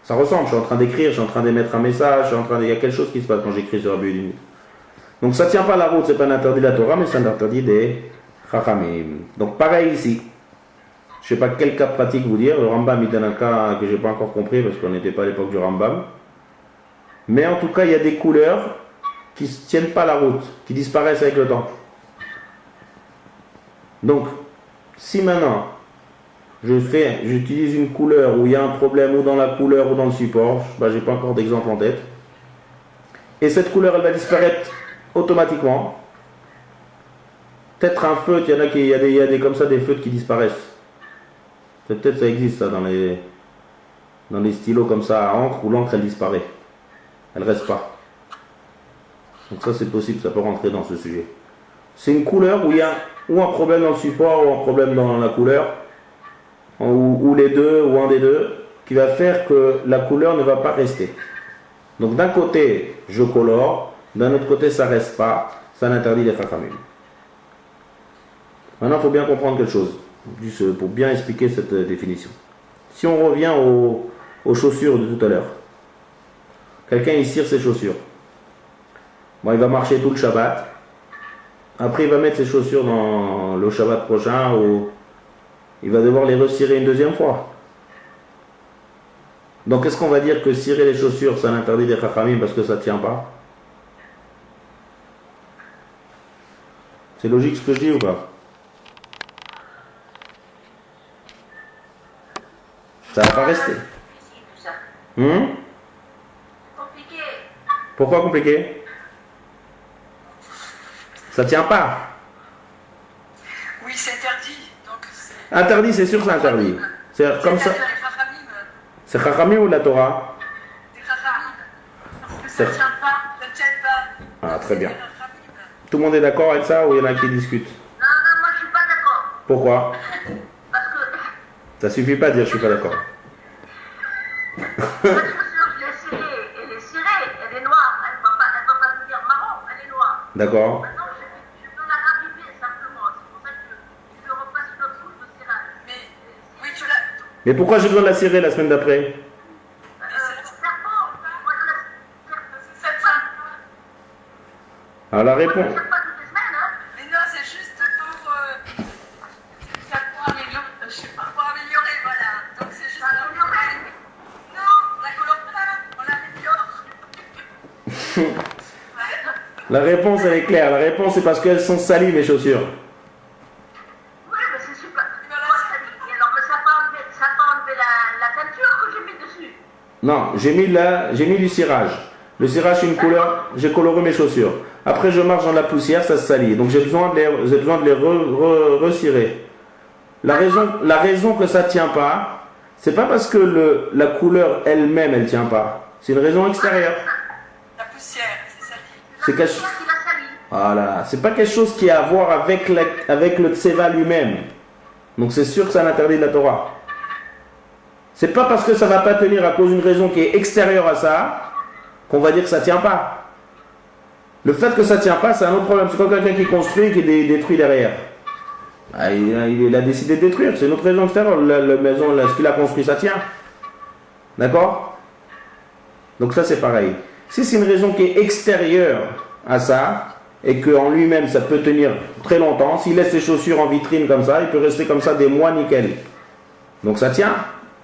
Ça ressemble, je suis en train d'écrire, je suis en train d'émettre un message, il y a quelque chose qui se passe quand j'écris sur la buée d'une vitre. Donc ça ne tient pas la route, c'est pas un interdit de la Torah, mais c'est un interdit des chachamim. Donc pareil ici. Je ne sais pas quel cas pratique vous dire, le Rambam il donne un cas que je n'ai pas encore compris parce qu'on n'était pas à l'époque du Rambam. Mais en tout cas, il y a des couleurs qui ne tiennent pas la route, qui disparaissent avec le temps. Donc, si maintenant j'utilise une couleur où il y a un problème ou dans la couleur ou dans le support, j'ai pas encore d'exemple en tête, et cette couleur elle va disparaître automatiquement. Peut-être un feutre, il y a des comme ça des feutres qui disparaissent. Peut-être ça existe ça dans les stylos comme ça à encre où l'encre elle disparaît. Elle reste pas. Donc ça c'est possible, ça peut rentrer dans ce sujet. C'est une couleur où il y a ou un problème dans le support ou un problème dans la couleur, ou les deux, ou un des deux, qui va faire que la couleur ne va pas rester. Donc d'un côté, je colore, d'un autre côté, ça ne reste pas, ça l'interdit des chachamim. Maintenant, il faut bien comprendre quelque chose, pour bien expliquer cette définition. Si on revient aux chaussures de tout à l'heure, quelqu'un il cire ses chaussures, Bon, il va marcher tout le Shabbat. Après, il va mettre ses chaussures dans le Shabbat prochain où il va devoir les recirer une deuxième fois. Donc, est-ce qu'on va dire que cirer les chaussures, c'est un interdit des Chachamim parce que ça ne tient pas? C'est logique ce que je dis ou pas? Ça va pas rester. Compliqué. Pourquoi compliqué? Ça tient pas. Oui, c'est interdit. Donc Interdit, c'est sûr, c'est interdit. C'est comme ça. C'est Chachamim ou la Torah? Ça ne tient pas. Ça ne tient pas. Ah, très bien. Tout le monde est d'accord avec ça ou il y en a qui discutent? Non, moi je suis pas d'accord. Pourquoi? Parce que Ça suffit pas de dire je suis pas d'accord. la chaussure, je l'ai cirée. Elle est cirée, elle est noire. Elle va pas devenir marron, elle est noire. D'accord. Maintenant, je peux la raviver simplement. C'est pour ça que je repasse une autre couche de cirage. Mais oui, tu l'as. Mais pourquoi j'ai besoin de la cirer la semaine d'après? Serpent, moi je la Ça tient pas. Alors la je réponse. ne tire pas toutes les semaines, hein. Mais non, c'est juste pour Ça pour améliorer, je sais pas. améliorer, voilà. Donc c'est juste pour améliorer. Non, la colore pas, on l'améliore. La réponse elle est claire. La réponse c'est parce qu'elles sont salies mes chaussures. Oui, mais c'est super. Moi, ça dit, alors que ça pas enlevé la peinture que j'ai mis dessus. Non, j'ai mis du cirage. Le cirage c'est une couleur. J'ai coloré mes chaussures. Après je marche dans la poussière, ça se salit. Donc j'ai besoin de les recirer. La raison que ça tient pas, c'est pas parce que la couleur elle-même elle tient pas. C'est une raison extérieure. La poussière, c'est ça. C'est La quelque poussière qui l'a sali. Voilà, c'est pas quelque chose qui a à voir avec le tseva lui-même. Donc c'est sûr que c'est un interdit de la Torah. C'est pas parce que ça va pas tenir à cause d'une raison qui est extérieure à ça qu'on va dire que ça tient pas. Le fait que ça tient pas, c'est un autre problème. C'est comme quelqu'un qui construit et qui détruit derrière. Ah, il a décidé de détruire, c'est une autre raison extérieure. La maison, ce qu'il a construit, ça tient. D'accord? Donc ça c'est pareil. Si c'est une raison qui est extérieure à ça, et qu'en lui-même ça peut tenir très longtemps, s'il laisse ses chaussures en vitrine comme ça, il peut rester comme ça des mois nickel. Donc ça tient.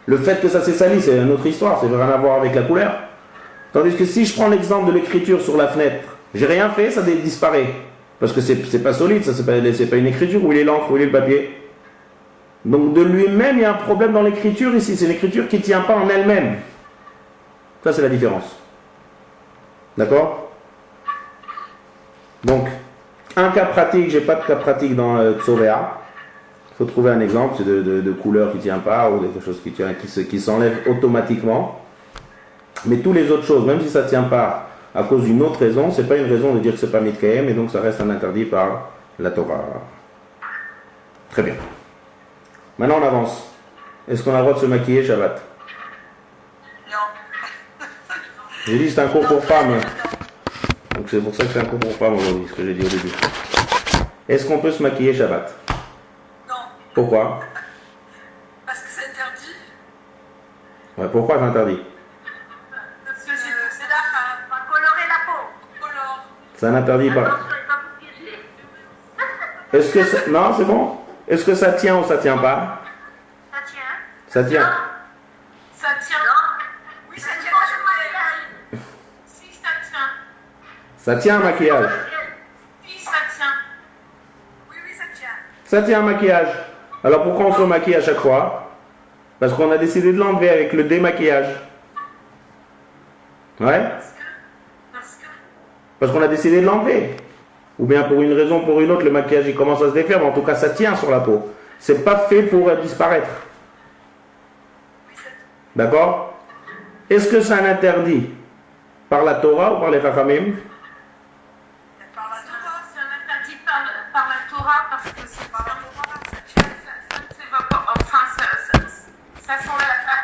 Le fait que ça s'est sali, c'est une autre histoire, ça n'a rien à voir avec la couleur. Tandis que si je prends l'exemple de l'écriture sur la fenêtre, j'ai rien fait, ça disparaît. Parce que c'est pas solide, ça c'est pas une écriture, où il est l'encre, où il est le papier. Donc de lui-même, il y a un problème dans l'écriture ici, c'est l'écriture qui ne tient pas en elle-même. Ça c'est la différence. D'accord? Donc, un cas pratique, j'ai pas de cas pratique dans Tsovea. Il faut trouver un exemple, c'est de couleur qui ne tient pas ou quelque chose qui s'enlève automatiquement. Mais toutes les autres choses, même si ça ne tient pas à cause d'une autre raison, c'est pas une raison de dire que c'est pas Mitkaem et donc ça reste un interdit par la Torah. Très bien. Maintenant on avance. Est-ce qu'on a le droit de se maquiller Shabbat? Non. J'ai dit c'est un cours pour femmes. Donc c'est pour ça que c'est un cours pour femmes aujourd'hui, ce que j'ai dit au début. Est-ce qu'on peut se maquiller Shabbat? Non. Pourquoi? Parce que c'est interdit. Ouais, pourquoi c'est interdit? Parce que C'est là, On va colorer la peau. colore. C'est un interdit par... Attention, il va vous piéger. Est-ce que ça... Non, c'est bon. Est-ce que ça tient ou ça tient pas? Ça tient. Ça tient. ça tient. Non. Oui, ça C'est tient pas la de maquillage. Si ça tient. Ça tient un maquillage. Si ça tient. Oui, ça tient. Ça tient un maquillage. Alors pourquoi on se maquille à chaque fois? Parce qu'on a décidé de l'enlever avec le démaquillage. Ouais? Parce que Parce qu'on a décidé de l'enlever. Ou bien pour une raison ou pour une autre, le maquillage il commence à se défaire, mais en tout cas ça tient sur la peau. C'est pas fait pour disparaître. D'accord? Est-ce que c'est un interdit par la Torah ou par les Chachamim? Par la Torah. c'est un interdit par la Torah parce que c'est par la Torah. Ça tient. Ça ne s'évapore. Enfin, ça s'enlève pas.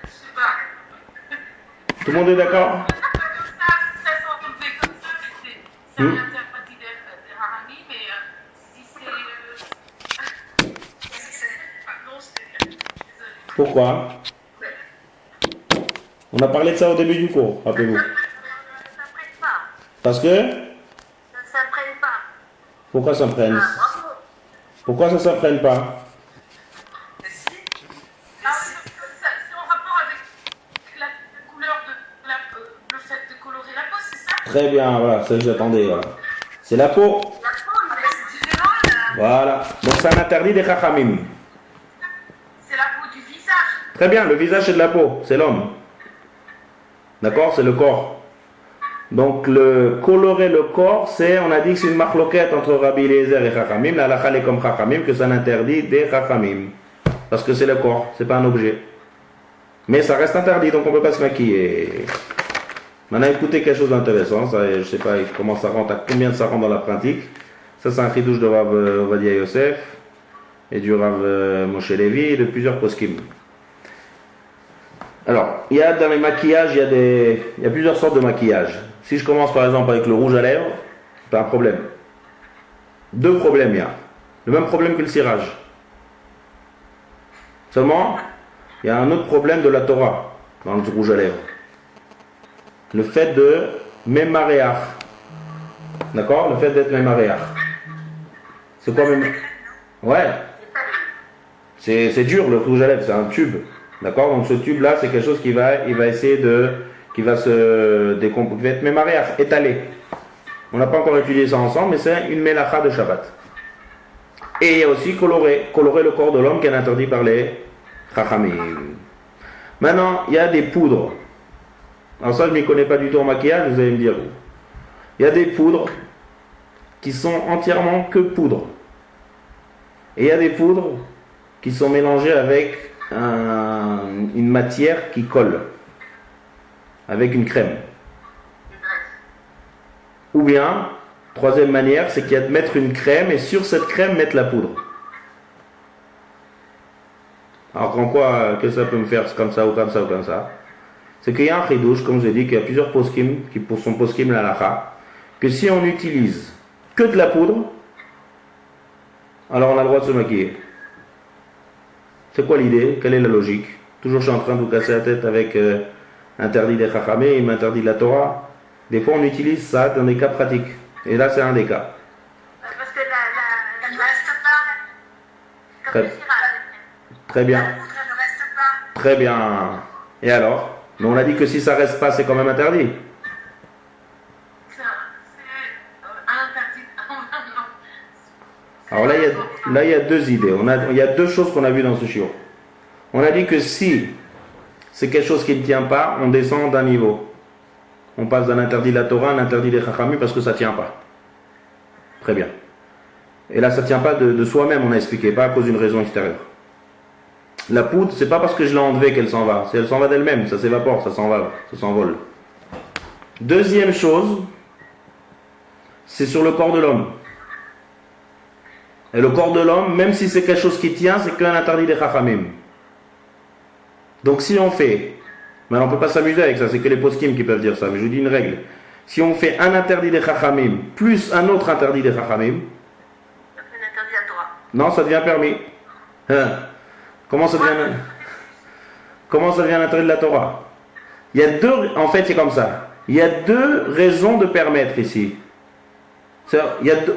Je sais pas. Tout le monde est d'accord? Ça s'enlève comme ça, c'est un interdit des Harami, mais si c'est. Pardon, désolé. Pourquoi? On a parlé de ça au début du cours, rappelez-vous. D'après Parce que, Ça ne s'imprègne pas. pourquoi ça s'imprègne? Ah, bravo. Pourquoi ça s'imprègne pas? Mais si. Ah oui, parce que c'est en rapport avec la couleur de le fait de colorer la peau, c'est ça? Très bien, voilà, c'est ce que j'attendais. Voilà. C'est la peau. La peau, Ah, mais c'est différent là. Voilà. Donc c'est un interdit des chachamim. C'est la peau du visage. Très bien, le visage c'est de la peau, c'est l'homme. D'accord? C'est le corps. Donc le colorer le corps, c'est, on a dit que c'est une marloquette entre Rabbi Eliezer et Chachamim. La halakha est comme Chachamim, que c'est un interdit des Chachamim. Parce que c'est le corps, c'est pas un objet. Mais ça reste interdit, donc on ne peut pas se maquiller. Maintenant écoutez quelque chose d'intéressant, ça, je ne sais pas comment ça rentre, à combien ça rentre dans la pratique. Ça c'est un chidouche de Rav Ovadia Yosef et du Rav Moshe Levi et de plusieurs poskim. Alors, il y a dans les maquillages, il y a plusieurs sortes de maquillage. Si je commence par exemple avec le rouge à lèvres, c'est un problème. Deux problèmes il y a. Le même problème que le cirage. Seulement, il y a un autre problème de la Torah dans le rouge à lèvres. Le fait de mémaréach. D'accord? Le fait d'être mémaréach. C'est quoi mémaréach? Ouais. C'est dur le rouge à lèvres, c'est un tube. D'accord? Donc ce tube-là, c'est quelque chose qui va essayer qui va se décomposer, qui va être mémaréach, étalé. On n'a pas encore étudié ça ensemble, mais c'est une mélacha de Shabbat. Et il y a aussi colorer le corps de l'homme qui est interdit par les chachamim. Maintenant, il y a des poudres. Alors ça, je ne m'y connais pas du tout en maquillage, vous allez me dire. Il y a des poudres qui sont entièrement que poudre. Et il y a des poudres qui sont mélangées avec une matière qui colle. Avec une crème. Ou bien, troisième manière, c'est qu'il y a de mettre une crème et sur cette crème mettre la poudre. Alors en quoi, qu'est-ce que ça peut me faire comme ça ou comme ça ou comme ça? C'est qu'il y a un chidouche, comme je l'ai dit, qu'il y a plusieurs poskim qui sont poskim la halakha, que si on utilise que de la poudre, alors on a le droit de se maquiller. C'est quoi l'idée? Quelle est la logique? Toujours je suis en train de vous casser la tête avec interdit des chachamim, interdit de la Torah. Des fois on utilise ça dans des cas pratiques. Et là c'est un des cas. Parce que Elle ne reste pas. comme le cirage. Très bien. La poudre, elle ne reste pas. Très bien. Et alors? Mais on a dit que si ça reste pas, c'est quand même interdit. C'est interdit. Non. Alors là, il y a deux idées. Il y a deux choses qu'on a vues dans ce chiot. On a dit que si c'est quelque chose qui ne tient pas, on descend d'un niveau. On passe d'un interdit de la Torah à un interdit des chachamim parce que ça ne tient pas. Très bien. Et là, ça ne tient pas de soi-même, on a expliqué, pas à cause d'une raison extérieure. La poudre, c'est pas parce que je l'ai enlevée qu'elle s'en va. Elle s'en va d'elle-même, ça s'évapore, ça s'en va, ça s'envole. Deuxième chose, c'est sur le corps de l'homme. Et le corps de l'homme, même si c'est quelque chose qui tient, c'est qu'un interdit des chachamim. Donc si on fait, mais on ne peut pas s'amuser avec ça, c'est que les poskim qui peuvent dire ça, mais je vous dis une règle. Si on fait un interdit des chachamim plus un autre interdit des chachamim, Ça fait un interdit à Torah. non, ça devient permis. Hein? Comment ça devient un interdit de la Torah? Il y a deux, en fait c'est comme ça. Il y a deux raisons de permettre ici.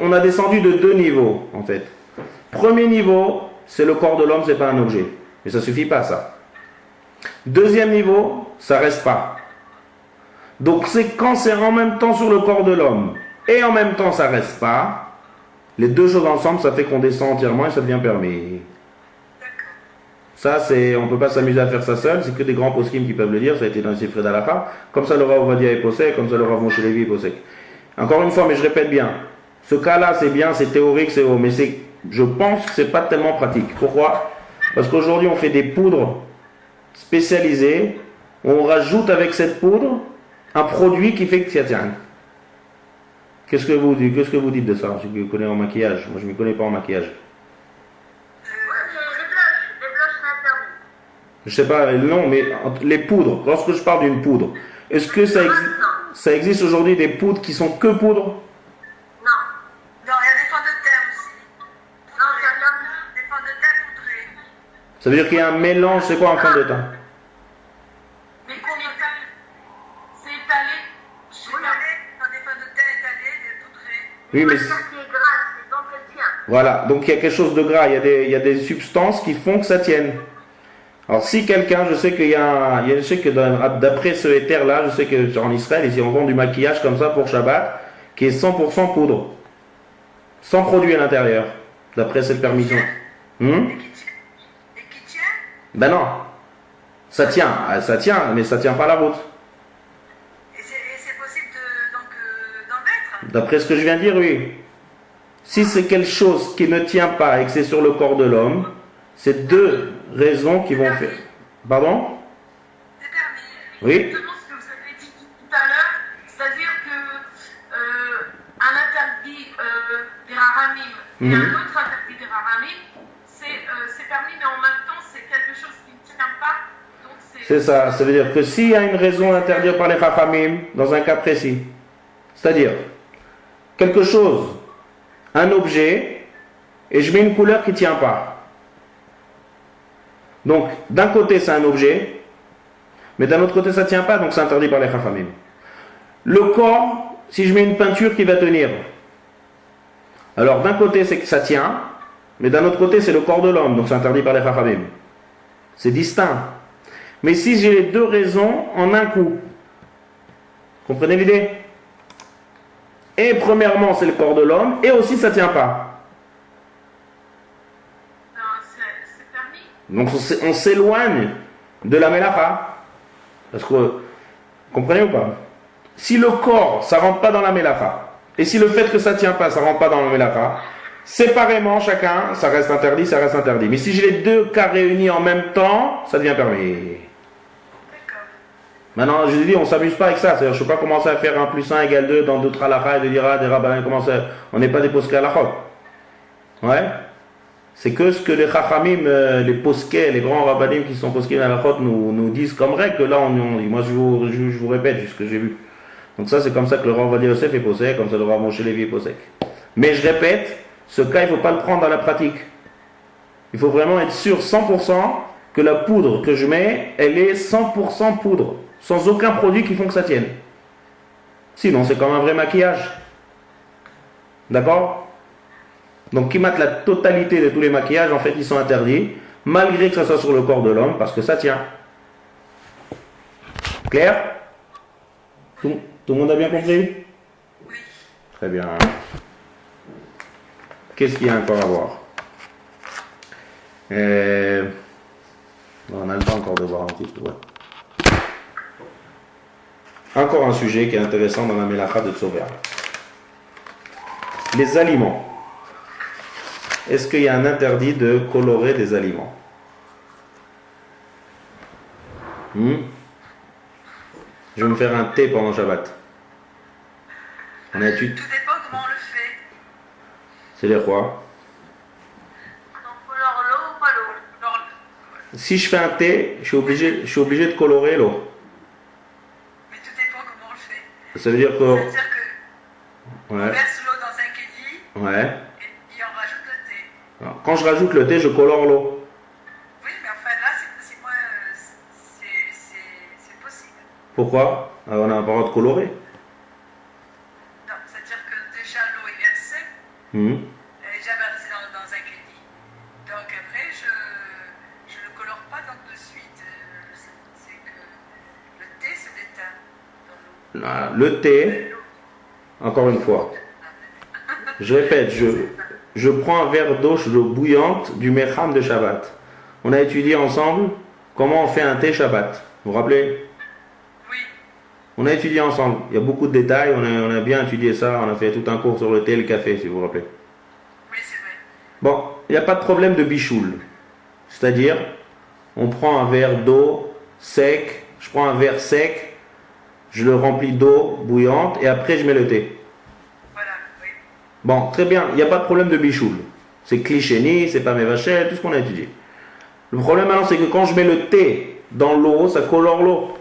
On a descendu de deux niveaux en fait. Premier niveau, c'est le corps de l'homme, c'est pas un objet. Mais ça suffit pas ça. Deuxième niveau, ça reste pas. Donc c'est quand c'est en même temps sur le corps de l'homme et en même temps ça reste pas, les deux choses ensemble, ça fait qu'on descend entièrement et ça devient permis. Ça, on ne peut pas s'amuser à faire ça seul, c'est que des grands poskim qui peuvent le dire, ça a été dans le Sifrei d'Halakha, comme ça le Rav Ovadia est possède, comme ça le Rav Moshe Levi est possède. Encore une fois, mais je répète bien, ce cas-là c'est bien, c'est théorique, c'est haut, mais je pense que c'est pas tellement pratique. Pourquoi? Parce qu'aujourd'hui on fait des poudres spécialisées, on rajoute avec cette poudre un produit qui fait que ça tient. Qu'est-ce que vous dites de ça? Je me connais en maquillage, moi je ne me connais pas en maquillage. Les blushs sont interdits. Je sais pas, non, mais les poudres, lorsque je parle d'une poudre, est-ce que ça existe aujourd'hui des poudres qui sont que poudre? Non. Non, il y a des fonds de terre aussi. Non, c'est interdit. Des fonds de terre poudrés. Ça veut dire qu'il y a un mélange, c'est quoi un fond de teint? Mais combien c'est étalé? Je sais pas. Dans des fonds de terre Oui, mais... matière qui est grasse, et donc elle tient. Voilà, donc il y a quelque chose de gras, il y a des substances qui font que ça tienne. Alors si quelqu'un, je sais qu'il y a, je sais que d'après ce éther-là, je sais que en Israël, ici on vend du maquillage comme ça pour Shabbat, qui est 100% poudre, sans produit à l'intérieur, d'après cette permission. Et qui tient? Ben non, ça tient, mais ça tient pas la route. Et c'est possible d'en mettre? D'après ce que je viens de dire, oui. Si c'est quelque chose qui ne tient pas et que c'est sur le corps de l'homme, c'est deux raisons qui vont faire. Pardon? C'est permis. Oui. Exactement ce que vous avez dit tout à l'heure, c'est-à-dire que un interdit des haramim et un autre interdit des haramim, c'est permis, mais en même temps, c'est quelque chose qui ne tient pas. Donc C'est ça, ça veut dire que s'il y a une raison à interdire par les Chachamim, dans un cas précis, c'est-à-dire quelque chose, un objet, et je mets une couleur qui ne tient pas. Donc, d'un côté, c'est un objet, mais d'un autre côté, ça ne tient pas, donc c'est interdit par les Chachamim. Le corps, si je mets une peinture qui va tenir, alors d'un côté, c'est que ça tient, mais d'un autre côté, c'est le corps de l'homme, donc c'est interdit par les Chachamim. C'est distinct. Mais si j'ai les deux raisons en un coup, comprenez l'idée? Et premièrement, c'est le corps de l'homme, et aussi ça ne tient pas. c'est permis. Donc on s'éloigne de la mélacha. Parce que, comprenez ou pas? Si le corps, ça ne rentre pas dans la mélacha, et si le fait que ça ne tient pas, ça ne rentre pas dans la mélacha, séparément, chacun, ça reste interdit, ça reste interdit. Mais si j'ai les deux cas réunis en même temps, ça devient permis. Maintenant, je dis, on ne s'amuse pas avec ça. C'est-à-dire, je ne peux pas commencer à faire 1 plus 1 égale 2 dans d'autres halakha et de dire, ah, des rabbins, on n'est pas des posquets halachot. Ouais. C'est que ce que les chachamim, les posquets, les grands rabbanim qui sont posquets halachot nous disent comme règle, que là, moi, je vous répète ce que j'ai vu. Donc ça, c'est comme ça que le roi Ovadia Yosef est posé, comme ça le roi Moshe Lévi est posé. Mais je répète, ce cas, il ne faut pas le prendre dans la pratique. Il faut vraiment être sûr 100% que la poudre que je mets, elle est 100% poudre, sans aucun produit qui font que ça tienne. Sinon, c'est comme un vrai maquillage. D'accord? Donc, qui mate la totalité de tous les maquillages, en fait, ils sont interdits, malgré que ça soit sur le corps de l'homme, parce que ça tient. Clair? Tout le monde a bien compris? Oui. Très bien. Qu'est-ce qu'il y a encore à voir? On a le temps encore de voir un petit peu. Ouais. Encore un sujet qui est intéressant dans la mélacha de Tzover. Les aliments. Est-ce qu'il y a un interdit de colorer des aliments? Je vais me faire un thé pendant Shabbat. On a étudié. Tout dépend comment on le fait. C'est les rois. Donc, couleur l'eau ou pas l'eau? Si je fais un thé, je suis obligé de colorer l'eau. Mais tout dépend comment on le fait. Ça veut dire que... C'est-à-dire qu'on Ouais. verse l'eau dans un kédi Ouais. et on rajoute le thé. Alors, quand je rajoute le thé, je colore l'eau. Oui, mais enfin là, c'est moins. C'est possible. Pourquoi? On n'a pas le droit de colorer. Non, c'est-à-dire que déjà l'eau est versée, Mhm. elle est déjà versée dans un kédi. Donc après, je ne le colore pas donc de suite. C'est que le thé se déteint dans l'eau. Voilà. Le thé, encore une fois, je répète, je prends un verre d'eau bouillante du Mecham de Shabbat. On a étudié ensemble comment on fait un thé Shabbat. Vous vous rappelez? Oui, On a étudié ensemble. Il y a beaucoup de détails, on a bien étudié ça. On a fait tout un cours sur le thé et le café, si vous vous rappelez. oui, c'est vrai. Bon, il n'y a pas de problème de bichoul. C'est-à-dire, on prend un verre d'eau sec, je prends un verre sec, je le remplis d'eau bouillante et après je mets le thé. Voilà, oui. Bon, très bien, il n'y a pas de problème de bichoul. C'est clichéni, c'est pas mévachel, tout ce qu'on a étudié. Le problème maintenant, c'est que quand je mets le thé dans l'eau, ça colore l'eau.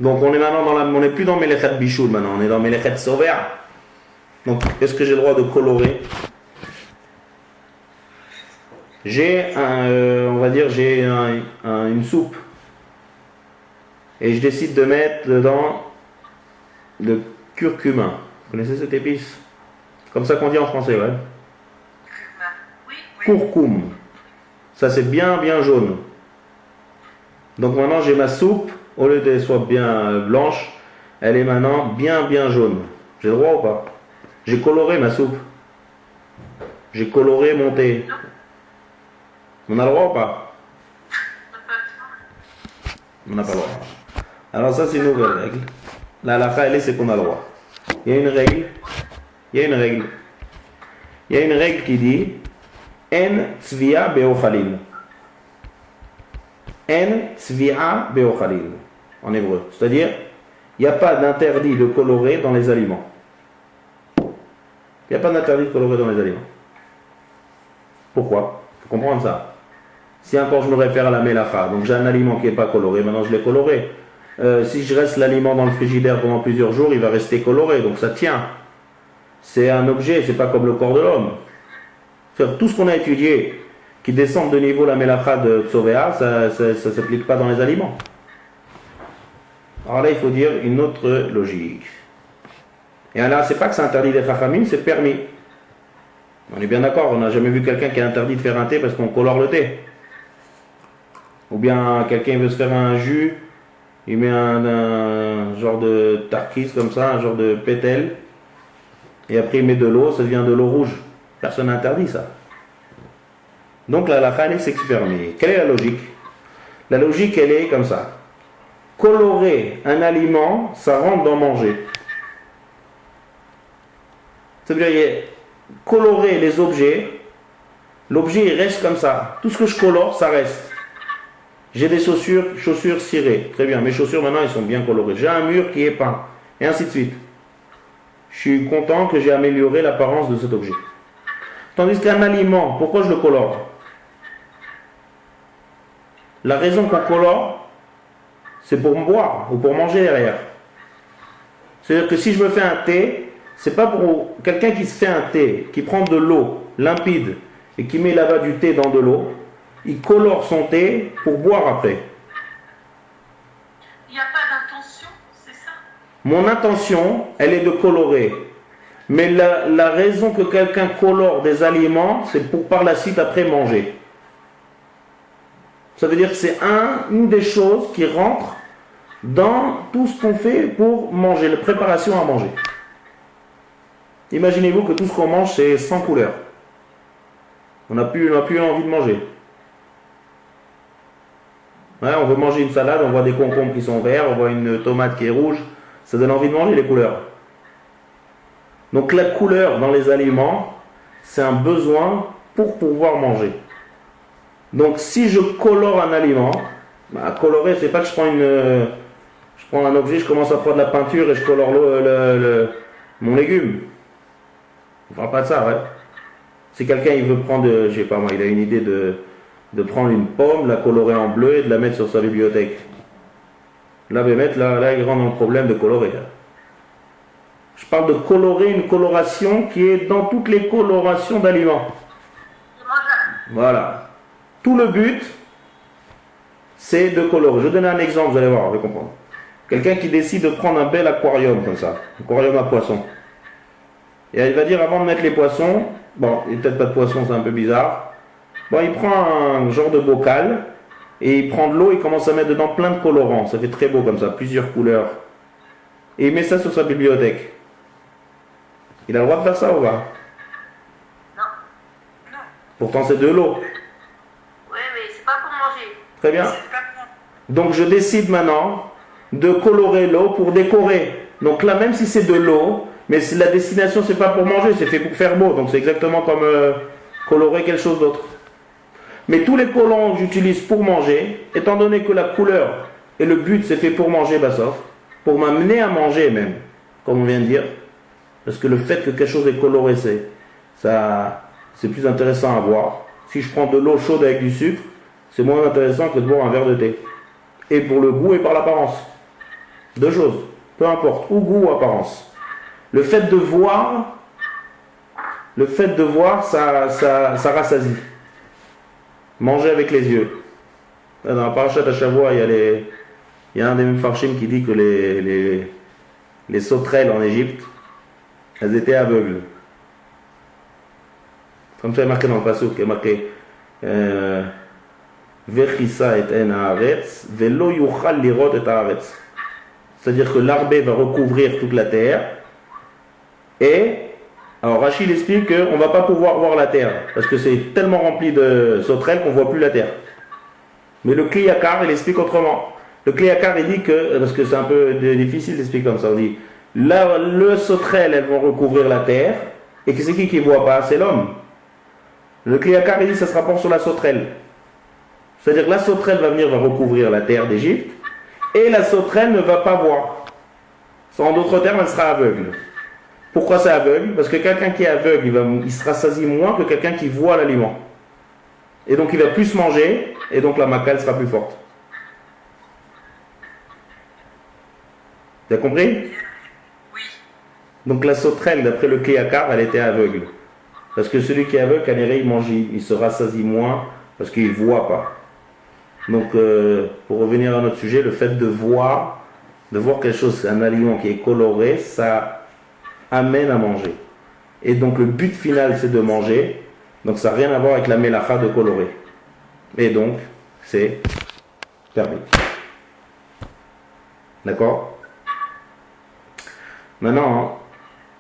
Donc on est maintenant on n'est plus dans Melechet bichoul maintenant, on est dans Melechet sover. Donc est-ce que j'ai le droit de colorer? J'ai une soupe et je décide de mettre dedans de curcuma. Vous connaissez cette épice? Comme ça qu'on dit en français, ouais. Oui. Curcum. Ça c'est bien bien jaune. Donc maintenant j'ai ma soupe, au lieu qu'elle soit bien blanche, elle est maintenant bien bien jaune. J'ai le droit ou pas? J'ai coloré ma soupe. J'ai coloré mon thé. On a le droit ou pas? On n'a pas le droit. Alors ça c'est une nouvelle règle. La halakha elle est, c'est qu'on a le droit. Il y a une règle. Il y a une règle. Il y a une règle qui dit En tzvi'a be'ochalil. En tzvi'a be'ochalil. En hébreu. C'est-à-dire, il n'y a pas d'interdit de colorer dans les aliments. Il n'y a pas d'interdit de colorer dans les aliments. Pourquoi? Il faut comprendre ça. Si encore je me réfère à la melacha, donc j'ai un aliment qui n'est pas coloré, maintenant je l'ai coloré. Si je reste l'aliment dans le frigidaire pendant plusieurs jours, il va rester coloré, donc ça tient. C'est un objet, c'est pas comme le corps de l'homme. Tout ce qu'on a étudié qui descend de niveau la melacha de Tzovéa, ça ne s'applique pas dans les aliments. Alors là, il faut dire une autre logique. Et là, c'est pas que c'est interdit des chachamim, c'est permis. On est bien d'accord, on n'a jamais vu quelqu'un qui est interdit de faire un thé parce qu'on colore le thé. Ou bien quelqu'un veut se faire un jus, il met un genre de tarkis comme ça, un genre de pétel, et après il met de l'eau, ça devient de l'eau rouge. Personne n'a interdit ça. Donc la halakha, c'est permis. Quelle est la logique? La logique, elle est comme ça. Colorer un aliment, ça rentre dans manger. Ça veut dire colorer les objets, l'objet il reste comme ça. Tout ce que je colore, ça reste. J'ai des chaussures cirées. Très bien, mes chaussures maintenant, elles sont bien colorées. J'ai un mur qui est peint. Et ainsi de suite. Je suis content que j'ai amélioré l'apparence de cet objet. Tandis qu'un aliment, pourquoi je le colore? La raison qu'on colore, c'est pour me boire ou pour manger derrière. C'est-à-dire que si je me fais un thé, c'est pas pour quelqu'un qui se fait un thé, qui prend de l'eau limpide et qui met là-bas du thé dans de l'eau, il colore son thé pour boire après. Il n'y a pas d'intention, c'est ça? Mon intention, elle est de colorer. Mais la raison que quelqu'un colore des aliments, c'est pour par la suite après manger. Ça veut dire que c'est une des choses qui rentre dans tout ce qu'on fait pour manger, la préparation à manger. Imaginez-vous que tout ce qu'on mange, c'est sans couleur. On n'a plus envie de manger. Ouais, on veut manger une salade, on voit des concombres qui sont verts, on voit une tomate qui est rouge. Ça donne envie de manger les couleurs. Donc la couleur dans les aliments, c'est un besoin pour pouvoir manger. Donc si je colore un aliment, colorer, c'est pas que je prends un objet, je commence à prendre de la peinture et je colore mon légume. On ne parle pas de ça, ouais. Si quelqu'un il veut prendre, je sais pas moi, il a une idée de prendre une pomme, la colorer en bleu et de la mettre sur sa bibliothèque. Là, il rentre dans le problème de colorer. Je parle de colorer une coloration qui est dans toutes les colorations d'aliments. Voilà. Tout le but, c'est de colorer. Je vais donner un exemple, vous allez voir, vous allez comprendre. Quelqu'un qui décide de prendre un bel aquarium comme ça, un aquarium à poissons. Et il va dire, avant de mettre les poissons, bon, il n'y a peut-être pas de poissons, c'est un peu bizarre. Bon, il prend un genre de bocal, et il prend de l'eau, il commence à mettre dedans plein de colorants. Ça fait très beau comme ça, plusieurs couleurs. Et il met ça sur sa bibliothèque. Il a le droit de faire ça ou pas? Non. Pourtant c'est de l'eau. Oui, mais c'est pas pour manger. Très bien. Donc je décide maintenant de colorer l'eau pour décorer. Donc là, même si c'est de l'eau, mais la destination c'est pas pour manger, c'est fait pour faire beau. Donc c'est exactement comme colorer quelque chose d'autre. Mais tous les colorants que j'utilise pour manger, étant donné que la couleur et le but c'est fait pour manger, sauf pour m'amener à manger même, comme on vient de dire, parce que le fait que quelque chose est coloré, c'est plus intéressant à boire. Si je prends de l'eau chaude avec du sucre, c'est moins intéressant que de boire un verre de thé. Et pour le goût et par l'apparence. Deux choses, peu importe, ou goût ou apparence. Le fait de voir, ça rassasie. Manger avec les yeux. Dans la parashat à Shavua, il y a un des Mefarshim qui dit que les sauterelles en Égypte, elles étaient aveugles. Comme ça est marqué dans le passage, qui est marqué Vechissa et en haaretz, velo yuchal lirot et haaretz. C'est-à-dire que l'arbre va recouvrir toute la terre. Et, alors Rachid explique qu'on ne va pas pouvoir voir la terre, parce que c'est tellement rempli de sauterelles qu'on ne voit plus la terre. Mais le Kli Yakar, il explique autrement. Le Kli Yakar, il dit que, parce que c'est un peu difficile d'expliquer comme ça, on dit, là, le sauterelle, elles vont recouvrir la terre, et que c'est qui ne voit pas? C'est l'homme. Le Kli Yakar, il dit, ça se rapporte sur la sauterelle. C'est-à-dire que la sauterelle va venir, va recouvrir la terre d'Égypte, et la sauterelle ne va pas voir. En d'autres termes, elle sera aveugle. Pourquoi c'est aveugle? Parce que quelqu'un qui est aveugle, il se rassasie moins que quelqu'un qui voit l'aliment. Et donc il va plus manger, et donc la macale sera plus forte. Vous avez compris? Oui. Donc la sauterelle, d'après le Kli Yakar, elle était aveugle. Parce que celui qui est aveugle, il mange, il se rassasie moins, parce qu'il ne voit pas. Donc pour revenir à notre sujet, le fait de voir quelque chose, un aliment qui est coloré, ça amène à manger. Et donc le but final c'est de manger, donc ça n'a rien à voir avec la mélacha de colorer. Et donc c'est permis. D'accord? Maintenant,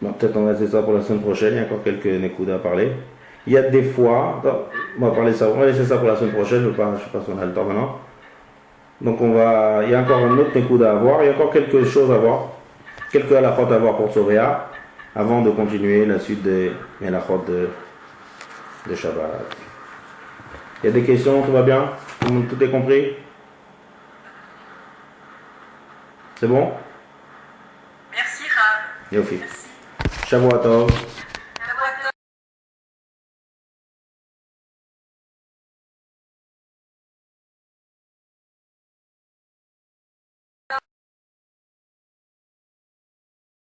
peut-être on va laisser ça pour la semaine prochaine, il y a encore quelques nékoudas à parler. Il y a des fois, on va laisser ça pour la semaine prochaine, je ne sais pas si on a le temps maintenant. Donc il y a encore un autre nékouda à voir, il y a encore quelque chose à voir, quelques halachot à voir pour Tzoréa, avant de continuer la suite des halachot de Shabbat. Il y a des questions, tout va bien? Tout est compris? C'est bon? Merci, Rav. Yofi. Merci. Shavua Tov.